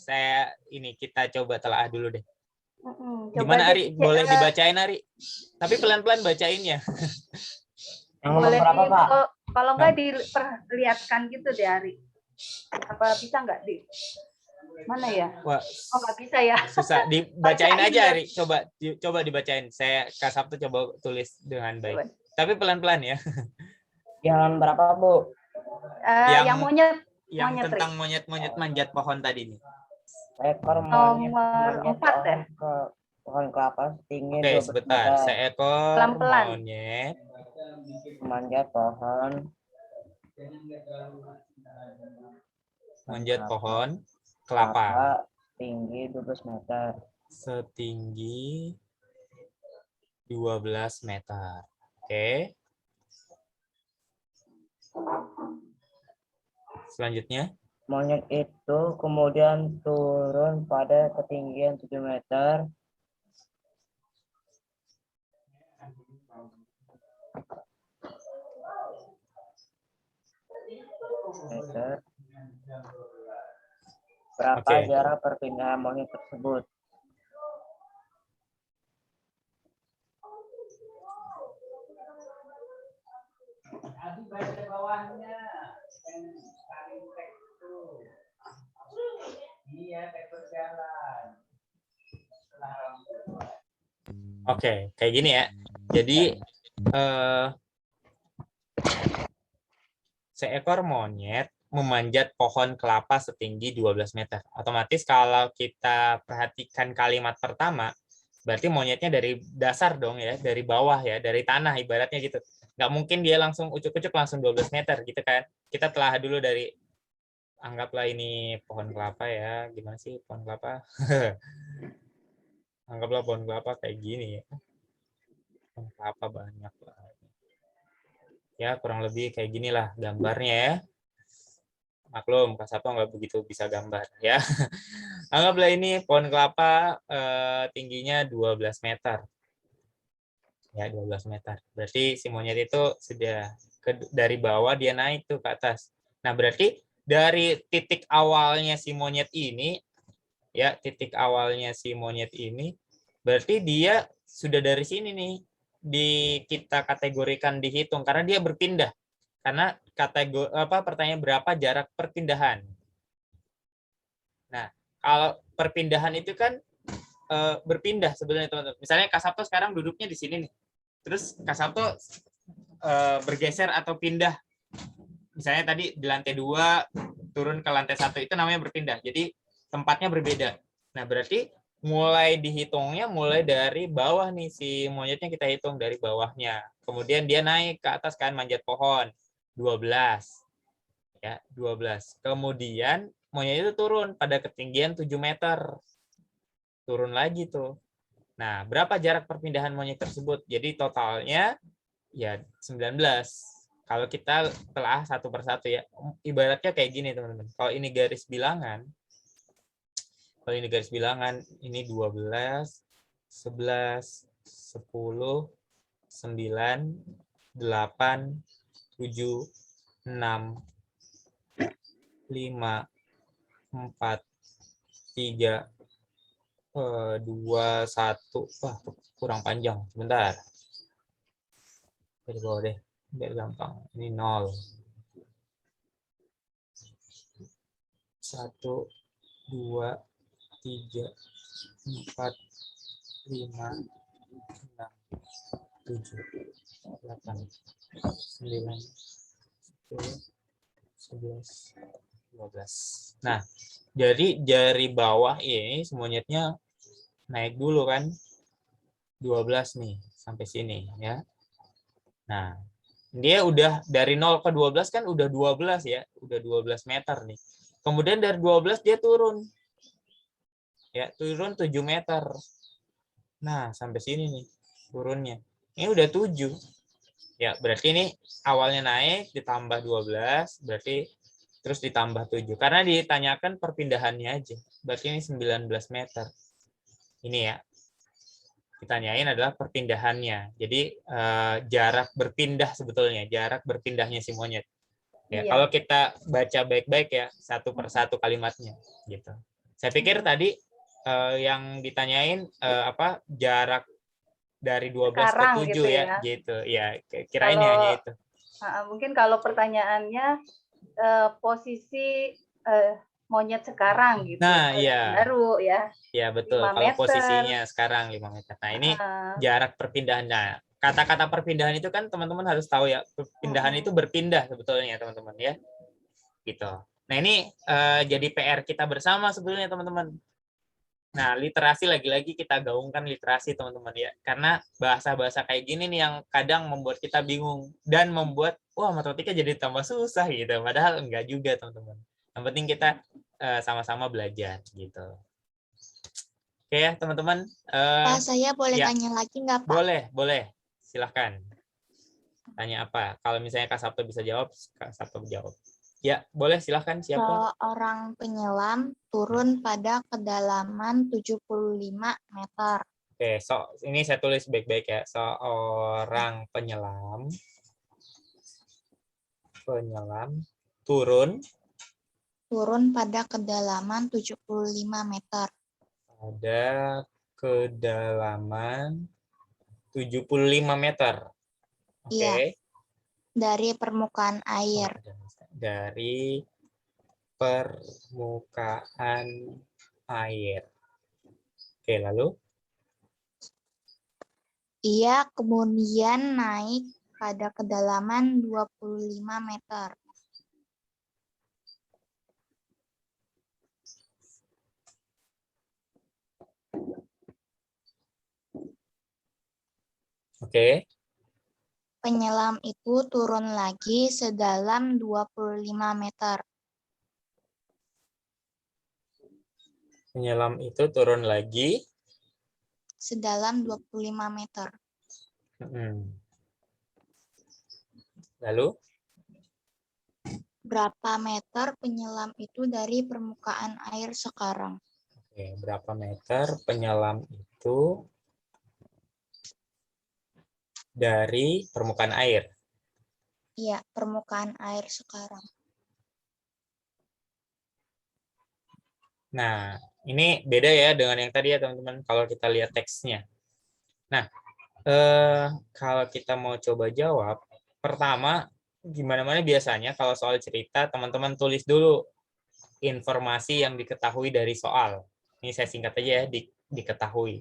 Kita coba telaah dulu deh. Coba Gimana deh Ari? Boleh dibacain Ari? Tapi pelan-pelan bacainnya. Yang boleh berapa, Pak? kalau nggak diperlihatkan gitu deh Ari. Apa bisa nggak di mana ya? Wah, Oh nggak bisa ya. susah. Dibacain Bacain aja ya. Ari. Coba dibacain. Saya Kak Sabtu coba tulis dengan baik. Coba. Tapi pelan-pelan ya. Yang berapa, Bu? Yang monyet. Yang monyet, tentang monyet-monyet manjat pohon tadi nih. Seekor monyet Nomor 4 ya. ke pohon kelapa setinggi Oke, 12 sebentar. meter. Seekor Pelan-pelan. monyet Memanjat pohon manjat pohon kelapa tinggi 12 meter. setinggi 12 meter. Oke. Selanjutnya. Monyet itu kemudian turun pada ketinggian 7 meter. Berapa jarak perpindahan monyet tersebut? Oke, kayak gini ya. Jadi seekor monyet memanjat pohon kelapa setinggi 12 meter. Otomatis kalau kita perhatikan kalimat pertama, berarti monyetnya dari dasar dong ya, dari bawah ya, dari tanah ibaratnya gitu. Nggak mungkin dia langsung ucuk-ucuk langsung 12 meter gitu kan. Kita telah dulu dari, anggaplah ini pohon kelapa ya. Gimana sih pohon kelapa? Anggaplah pohon kelapa kayak gini ya. Pohon kelapa banyak lah. Ya kurang lebih kayak ginilah gambarnya ya. Maklum Kak Sato nggak begitu bisa gambar ya. Anggaplah ini pohon kelapa tingginya 12 meter. Ya 12 meter. Berarti si monyet itu sudah dari bawah dia naik tuh ke atas. Nah berarti dari titik awalnya si monyet ini, ya titik awalnya si monyet ini, berarti dia sudah dari sini nih kita kategorikan dihitung karena dia berpindah. Karena pertanyaan berapa jarak perpindahan. Nah, kalau perpindahan itu kan berpindah sebenarnya teman-teman. Misalnya Kak Sabto sekarang duduknya di sini nih. Terus Kak Sabto bergeser atau pindah. Misalnya tadi di lantai 2 turun ke lantai 1 itu namanya berpindah. Jadi tempatnya berbeda. Nah, berarti mulai dihitungnya mulai dari bawah nih si monyetnya kita hitung dari bawahnya. Kemudian dia naik ke atas kan manjat pohon. 12 ya 12. Kemudian monyet itu turun pada ketinggian 7 meter. Turun lagi tuh. Nah, berapa jarak perpindahan monyet tersebut? Jadi totalnya ya 19. Kalau kita telah satu persatu ya. Ibaratnya kayak gini, teman-teman. Kalau ini garis bilangan, ini 12, 11, 10, 9, 8, 7, 6, 5, 4, 3, 2, 1. Wah, kurang panjang. Sebentar. Dari bawah deh. Biar gampang. Ini 0. 1, 2, 3, 4, 5, 6, 7, 8, 9, 10, 11, 12. Nah, jadi dari bawah ini monyetnya naik dulu kan. 12 nih sampai sini ya. Nah, dia udah dari 0 ke 12 kan udah 12 ya, udah 12 meter nih. Kemudian dari 12 dia turun. Ya, turun 7 meter. Nah, sampai sini nih turunnya. Ini udah 7. Ya, berarti ini awalnya naik ditambah 12, berarti terus ditambah 7. Karena ditanyakan perpindahannya aja. Berarti ini 19 meter. Ini ya. Ditanyain adalah perpindahannya. Jadi jarak berpindah sebetulnya, jarak berpindahnya si monyet. Ya, Iya. kalau kita baca baik-baik ya, satu persatu kalimatnya gitu. Saya pikir tadi yang ditanyain jarak dari 12 Sekarang ke 7 gitu ya, ya. gitu. Ya, kirain hanya itu. Mungkin kalau pertanyaannya posisi monyet sekarang gitu. Nah, iya. Baru ya. Ya, betul. 5 Kalau meter. posisinya sekarang 5 meter. Nah, ini jarak perpindahan. Nah, kata-kata perpindahan itu kan teman-teman harus tahu ya. Perpindahan itu berpindah sebetulnya, teman-teman ya. Gitu. Nah, ini jadi PR kita bersama sebetulnya, teman-teman. Nah, literasi lagi-lagi kita gaungkan literasi, teman-teman ya. Karena bahasa-bahasa kayak gini nih yang kadang membuat kita bingung dan membuat matematika jadi tambah susah gitu. Padahal enggak juga, teman-teman. Yang penting kita sama-sama belajar gitu. Oke ya, teman-teman. Pak, saya boleh ya. tanya lagi nggak, Pak? Boleh. Silahkan. Tanya apa? Kalau misalnya Kak Sabto bisa jawab, Kak Sabto jawab. Ya, boleh silahkan. Siapa? Seorang penyelam turun pada kedalaman 75 meter. Oke, ini saya tulis baik-baik ya. Seorang penyelam turun pada kedalaman 75 meter. Pada kedalaman 75 meter. Oke. Iya. Dari permukaan air. Dari permukaan air. Oke, lalu? Ia kemudian naik pada kedalaman 25 meter. Oke. Penyelam itu turun lagi sedalam 25 meter. Penyelam itu turun lagi sedalam 25 meter. Lalu? Berapa meter penyelam itu dari permukaan air sekarang? Oke, berapa meter penyelam itu dari permukaan air? Iya, permukaan air sekarang. Nah, ini beda ya dengan yang tadi ya, teman-teman, kalau kita lihat teksnya. Nah, kalau kita mau coba jawab, pertama, gimana-mana biasanya kalau soal cerita, teman-teman tulis dulu informasi yang diketahui dari soal. Ini saya singkat aja ya, diketahui.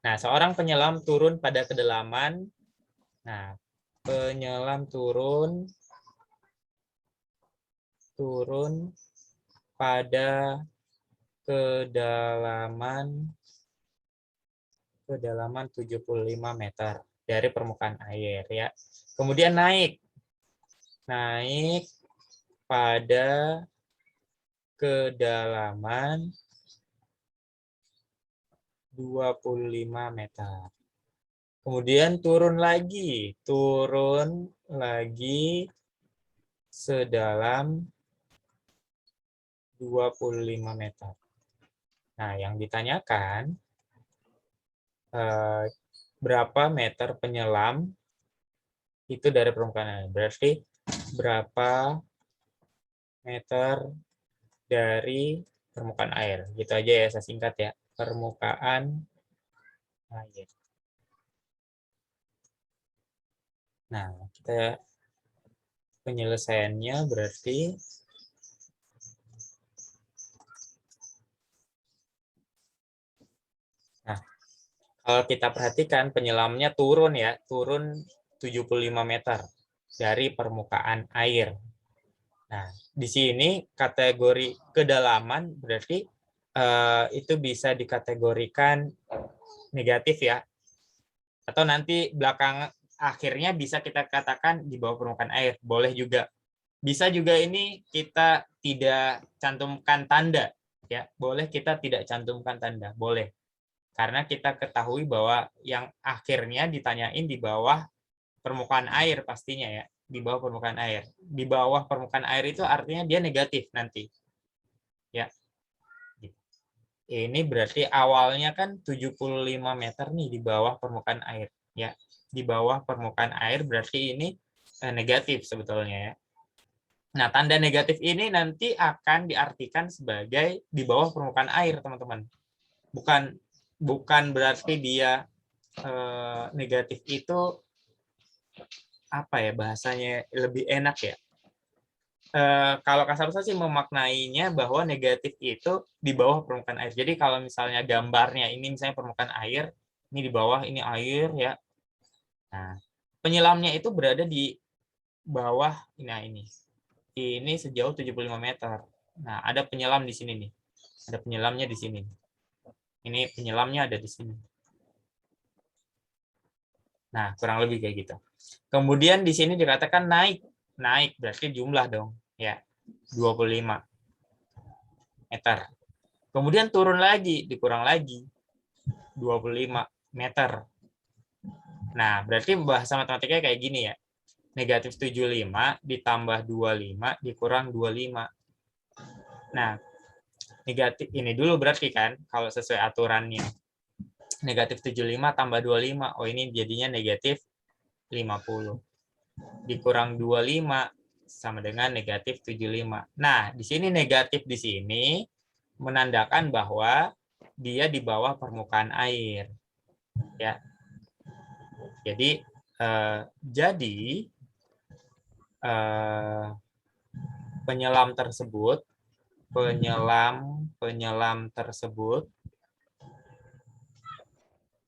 Nah, seorang penyelam turun pada kedalaman. Nah, penyelam turun pada kedalaman 75 meter dari permukaan air ya. Kemudian naik pada kedalaman 25 meter. Kemudian turun lagi sedalam 25 meter. Nah, yang ditanyakan berapa meter penyelam itu dari permukaan air. Berarti berapa meter dari permukaan air. Gitu aja ya, saya singkat ya. Permukaan air. Nah, kita penyelesaiannya berarti kalau kita perhatikan penyelamnya turun 75 meter dari permukaan air. Nah, di sini kategori kedalaman berarti itu bisa dikategorikan negatif ya. Atau nanti belakang akhirnya bisa kita katakan di bawah permukaan air, boleh juga. Bisa juga ini kita tidak cantumkan tanda ya. Boleh kita tidak cantumkan tanda, boleh. Karena kita ketahui bahwa yang akhirnya ditanyain di bawah permukaan air pastinya ya. di bawah permukaan air. Di bawah permukaan air itu artinya dia negatif nanti. Ya. Ini berarti awalnya kan 75 meter nih di bawah permukaan air. Ya, di bawah permukaan air berarti ini negatif sebetulnya ya. Nah, tanda negatif ini nanti akan diartikan sebagai di bawah permukaan air, teman-teman. Bukan berarti dia negatif itu apa ya bahasanya lebih enak ya. Kalau kasar sih memaknainya bahwa negatif itu di bawah permukaan air. Jadi kalau misalnya gambarnya ini misalnya permukaan air, ini di bawah, ini air ya. Nah, penyelamnya itu berada di bawah, nah ini sejauh 75 meter. Nah, ada penyelam di sini nih. Ada penyelamnya di sini. Ini penyelamnya ada di sini. Nah, kurang lebih kayak gitu. Kemudian di sini dikatakan naik. Naik berarti jumlah dong. Ya, 25 meter. Kemudian turun lagi, dikurang lagi. 25 meter. Nah, berarti bahasa matematikanya kayak gini ya. Negatif 75 ditambah 25 dikurang 25. Nah, negatif ini dulu berarti kan, kalau sesuai aturannya. Negatif 75 tambah 25. Oh, ini jadinya negatif 50. Dikurang 25 sama dengan negatif 75. Nah, di sini negatif di sini menandakan bahwa dia di bawah permukaan air. Ya. Jadi penyelam tersebut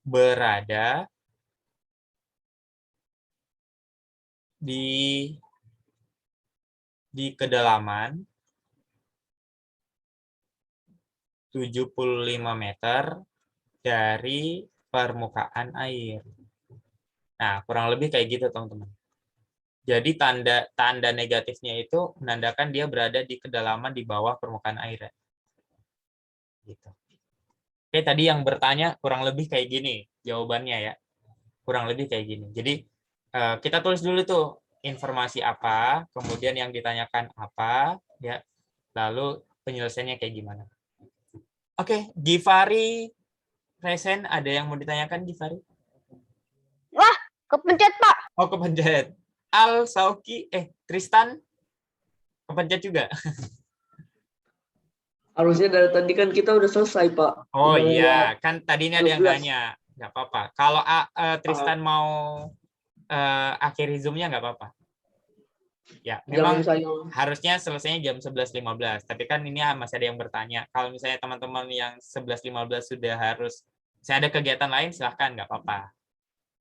berada di kedalaman 75 meter dari permukaan air. Nah, kurang lebih kayak gitu, teman-teman. Jadi tanda negatifnya itu menandakan dia berada di kedalaman di bawah permukaan air. Gitu. Oke, tadi yang bertanya kurang lebih kayak gini jawabannya ya. Kurang lebih kayak gini. Jadi kita tulis dulu tuh informasi apa, kemudian yang ditanyakan apa, ya. Lalu penyelesaiannya kayak gimana. Oke, Givari, Resen, ada yang mau ditanyakan, Givari? Wah, kepencet, Pak. Oh, kepencet. Al, Sauki, Tristan, kepencet juga. Harusnya dari tadi kan kita udah selesai, Pak. Oh Udah iya, kan tadinya ada yang 12. nanya. Nggak apa-apa. Kalau Tristan mau akhiri Zoom-nya nggak apa-apa. Ya, memang harusnya selesainya jam 11.15. Tapi kan ini masih ada yang bertanya. Kalau misalnya teman-teman yang 11.15 sudah harus, saya ada kegiatan lain, silahkan, nggak apa-apa.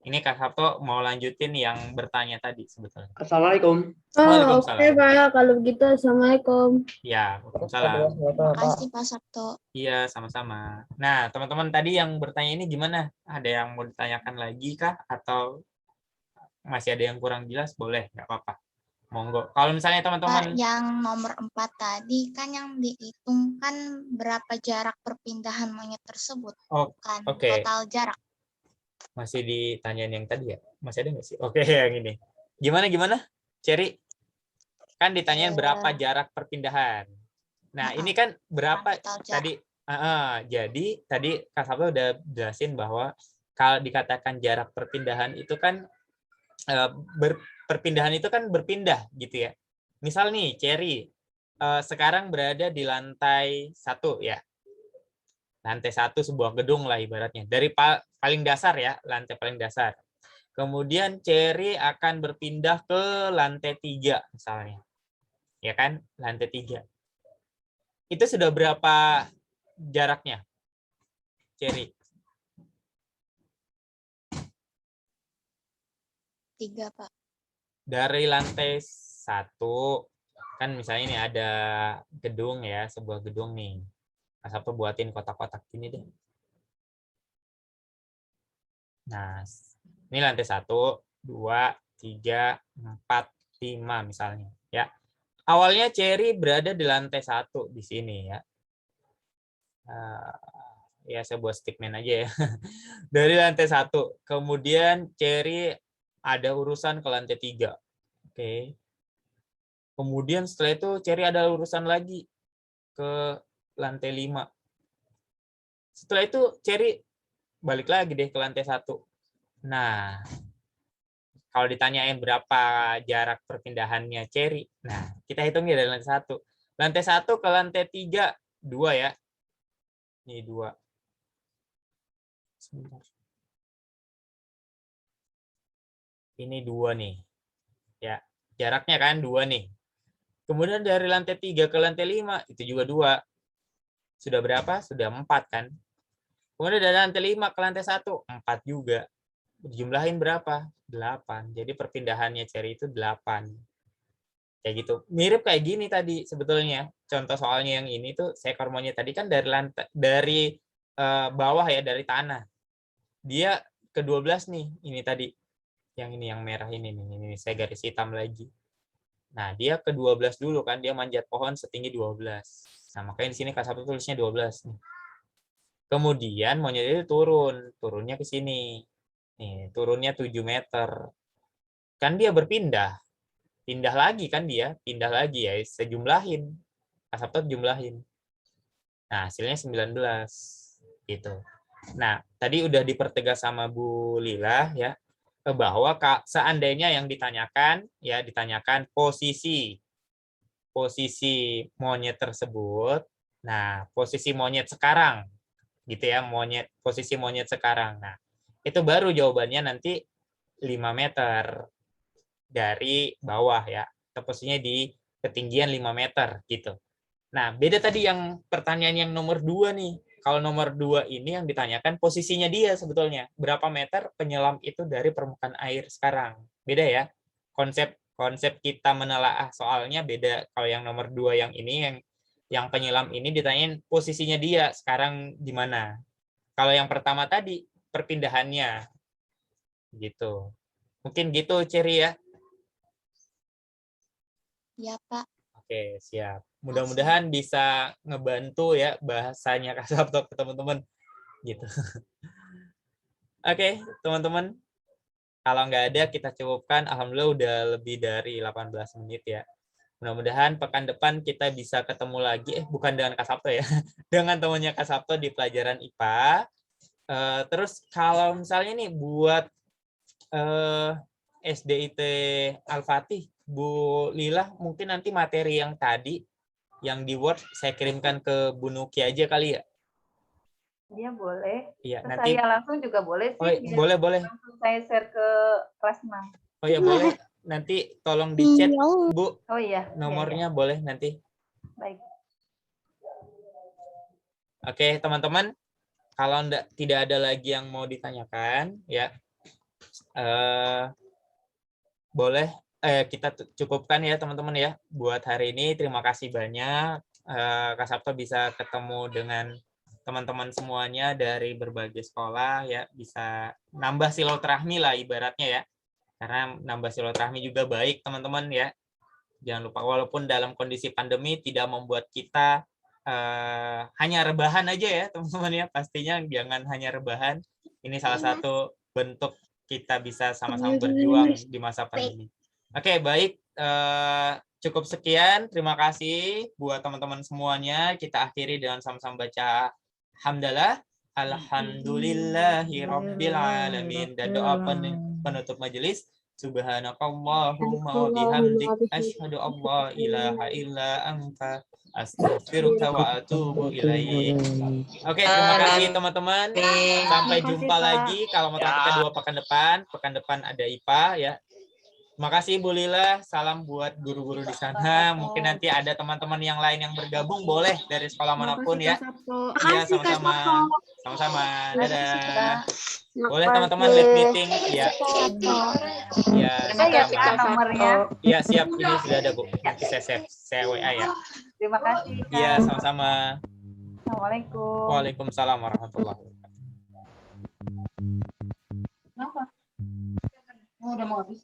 Ini Kak Sabto mau lanjutin yang bertanya tadi sebetulnya. Assalamualaikum. Waalaikumsalam. Oke, Pak. Kalau begitu, Assalamualaikum. Ya, waalaikumsalam. Terima kasih Pak Sabto. Iya, sama-sama. Nah, teman-teman tadi yang bertanya ini gimana? Ada yang mau ditanyakan lagi kah? Atau masih ada yang kurang jelas? Boleh, nggak apa-apa. Monggo. Kalau misalnya teman-teman... Pak, yang nomor 4 tadi kan yang dihitung kan berapa jarak perpindahan monyet tersebut. Kan total jarak. Masih ditanyain yang tadi ya? Masih ada nggak sih? Oke, yang ini. Gimana? Cherry? Kan ditanyain berapa jarak perpindahan. Nah, ini kan berapa tadi? Jadi tadi Kak Sabto udah jelasin bahwa kalau dikatakan jarak perpindahan itu kan perpindahan itu kan berpindah gitu ya. Misal nih Cherry sekarang berada di lantai 1 ya. Lantai 1 sebuah gedung lah ibaratnya. Dari paling dasar ya, lantai paling dasar. Kemudian Cherry akan berpindah ke lantai 3 misalnya. Ya kan? Lantai 3. Itu sudah berapa jaraknya? Cherry? 3, Pak. Dari lantai 1, kan misalnya ini ada gedung ya, sebuah gedung nih. Mas Sabto buatin kotak-kotak gini deh. Nah, ini lantai 1, 2, 3, 4, 5 misalnya. Ya. Awalnya Cherry berada di lantai 1 di sini ya. Ya saya buat stickman aja ya. Dari lantai 1. Kemudian Cherry ada urusan ke lantai 3. Oke. Kemudian setelah itu Cherry ada urusan lagi ke lantai 5. Setelah itu Cherry balik lagi deh ke lantai 1. Nah, kalau ditanyain berapa jarak perpindahannya Cherry, nah kita hitungnya dari lantai 1. Lantai 1 ke lantai 3, 2 ya. Ini 2. Sebentar. Ini 2 nih. Ya, jaraknya kan 2 nih. Kemudian dari lantai 3 ke lantai 5, itu juga 2. Sudah berapa? Sudah 4 kan? Kemudian dari lantai 5 ke lantai 1, 4 juga. Dijumlahin berapa? 8. Jadi perpindahannya Cherry itu 8. Kayak gitu. Mirip kayak gini tadi sebetulnya. Contoh soalnya yang ini tuh seekor monyet tadi kan dari lantai, dari bawah ya, dari tanah. Dia ke 12 nih, ini tadi. Yang ini yang merah ini nih, ini saya garis hitam lagi. Nah, dia ke 12 dulu kan, dia manjat pohon setinggi 12. Nah, makanya di sini Kak Sabtu tulisnya 12 nih. Kemudian monyet itu turunnya ke sini. Nih, turunnya 7 meter. Kan dia berpindah. Pindah lagi kan dia, pindah lagi ya, sejumlahin. Asaptot jumlahin. Nah, hasilnya 19 gitu. Nah, tadi udah dipertegas sama Bu Lila ya, bahwa seandainya yang ditanyakan posisi monyet tersebut. Nah, posisi monyet sekarang gitu ya, posisi monyet sekarang. Nah, itu baru jawabannya nanti 5 meter dari bawah ya. Posisinya di ketinggian 5 meter gitu. Nah, beda tadi yang pertanyaan yang nomor 2 nih. Kalau nomor 2 ini yang ditanyakan posisinya dia sebetulnya. Berapa meter penyelam itu dari permukaan air sekarang. Beda ya. Konsep kita menelaah soalnya beda. Kalau yang nomor 2 yang ini, yang penyelam ini ditanyain posisinya dia sekarang di mana. Kalau yang pertama tadi, perpindahannya. Gitu. Mungkin gitu, Cherry ya. Ya, Pak. Oke, siap. Mudah-mudahan bisa ngebantu ya bahasanya Kak Sabto ke teman-teman gitu. Oke, teman-teman. Kalau nggak ada kita cukupkan. Alhamdulillah udah lebih dari 18 menit ya. Mudah-mudahan pekan depan kita bisa ketemu lagi. Bukan dengan Kak Sabto ya. Dengan temannya Kak Sabto di pelajaran IPA. Terus kalau misalnya nih buat SDIT Al-Fatih, Bu Lila, mungkin nanti materi yang tadi yang di Word saya kirimkan ke Bu Nuki aja kali ya. Iya boleh. Iya, nanti saya langsung juga boleh sih. Boleh. Langsung saya share ke kelas 6. Oh ya boleh. Nanti tolong di chat Bu. Oh iya. Nomornya iya. Boleh nanti. Baik. Oke teman-teman. Kalau tidak ada lagi yang mau ditanyakan ya. Boleh kita cukupkan ya teman-teman ya buat hari ini. Terima kasih banyak Kak Sabto bisa ketemu dengan teman-teman semuanya dari berbagai sekolah ya, bisa nambah silaturahmi lah ibaratnya ya, karena nambah silaturahmi juga baik teman-teman ya. Jangan lupa walaupun dalam kondisi pandemi tidak membuat kita hanya rebahan aja ya teman-teman ya, pastinya jangan hanya rebahan. Ini salah satu bentuk kita bisa sama-sama berjuang di masa pandemi. Oke, baik. Cukup sekian. Terima kasih buat teman-teman semuanya. Kita akhiri dengan sama-sama baca hamdalah. Alhamdulillahirabbil alamin. Dan doa penutup majelis. Subhanakallahumma wa bihamdik asyhadu an la ilaha illa anta astaghfiruka wa atubu ilaik. Oke, terima kasih teman-teman. Sampai jumpa lagi kalau mau kita 2 pekan depan. Pekan depan ada IPA ya. Terima kasih Bu Lila. Salam buat guru-guru di sana. Mungkin nanti ada teman-teman yang lain yang bergabung, boleh dari sekolah manapun ya. Iya, sama-sama. Sama-sama. Dadah. Boleh teman-teman live meeting ya. Ya, nomornya. Iya, siap. Ini sudah ada Bu. Nanti saya WA ya. Terima kasih. Iya, sama-sama. Assalamualaikum. Waalaikumsalam warahmatullahi wabarakatuh. Kenapa? Udah mau habis.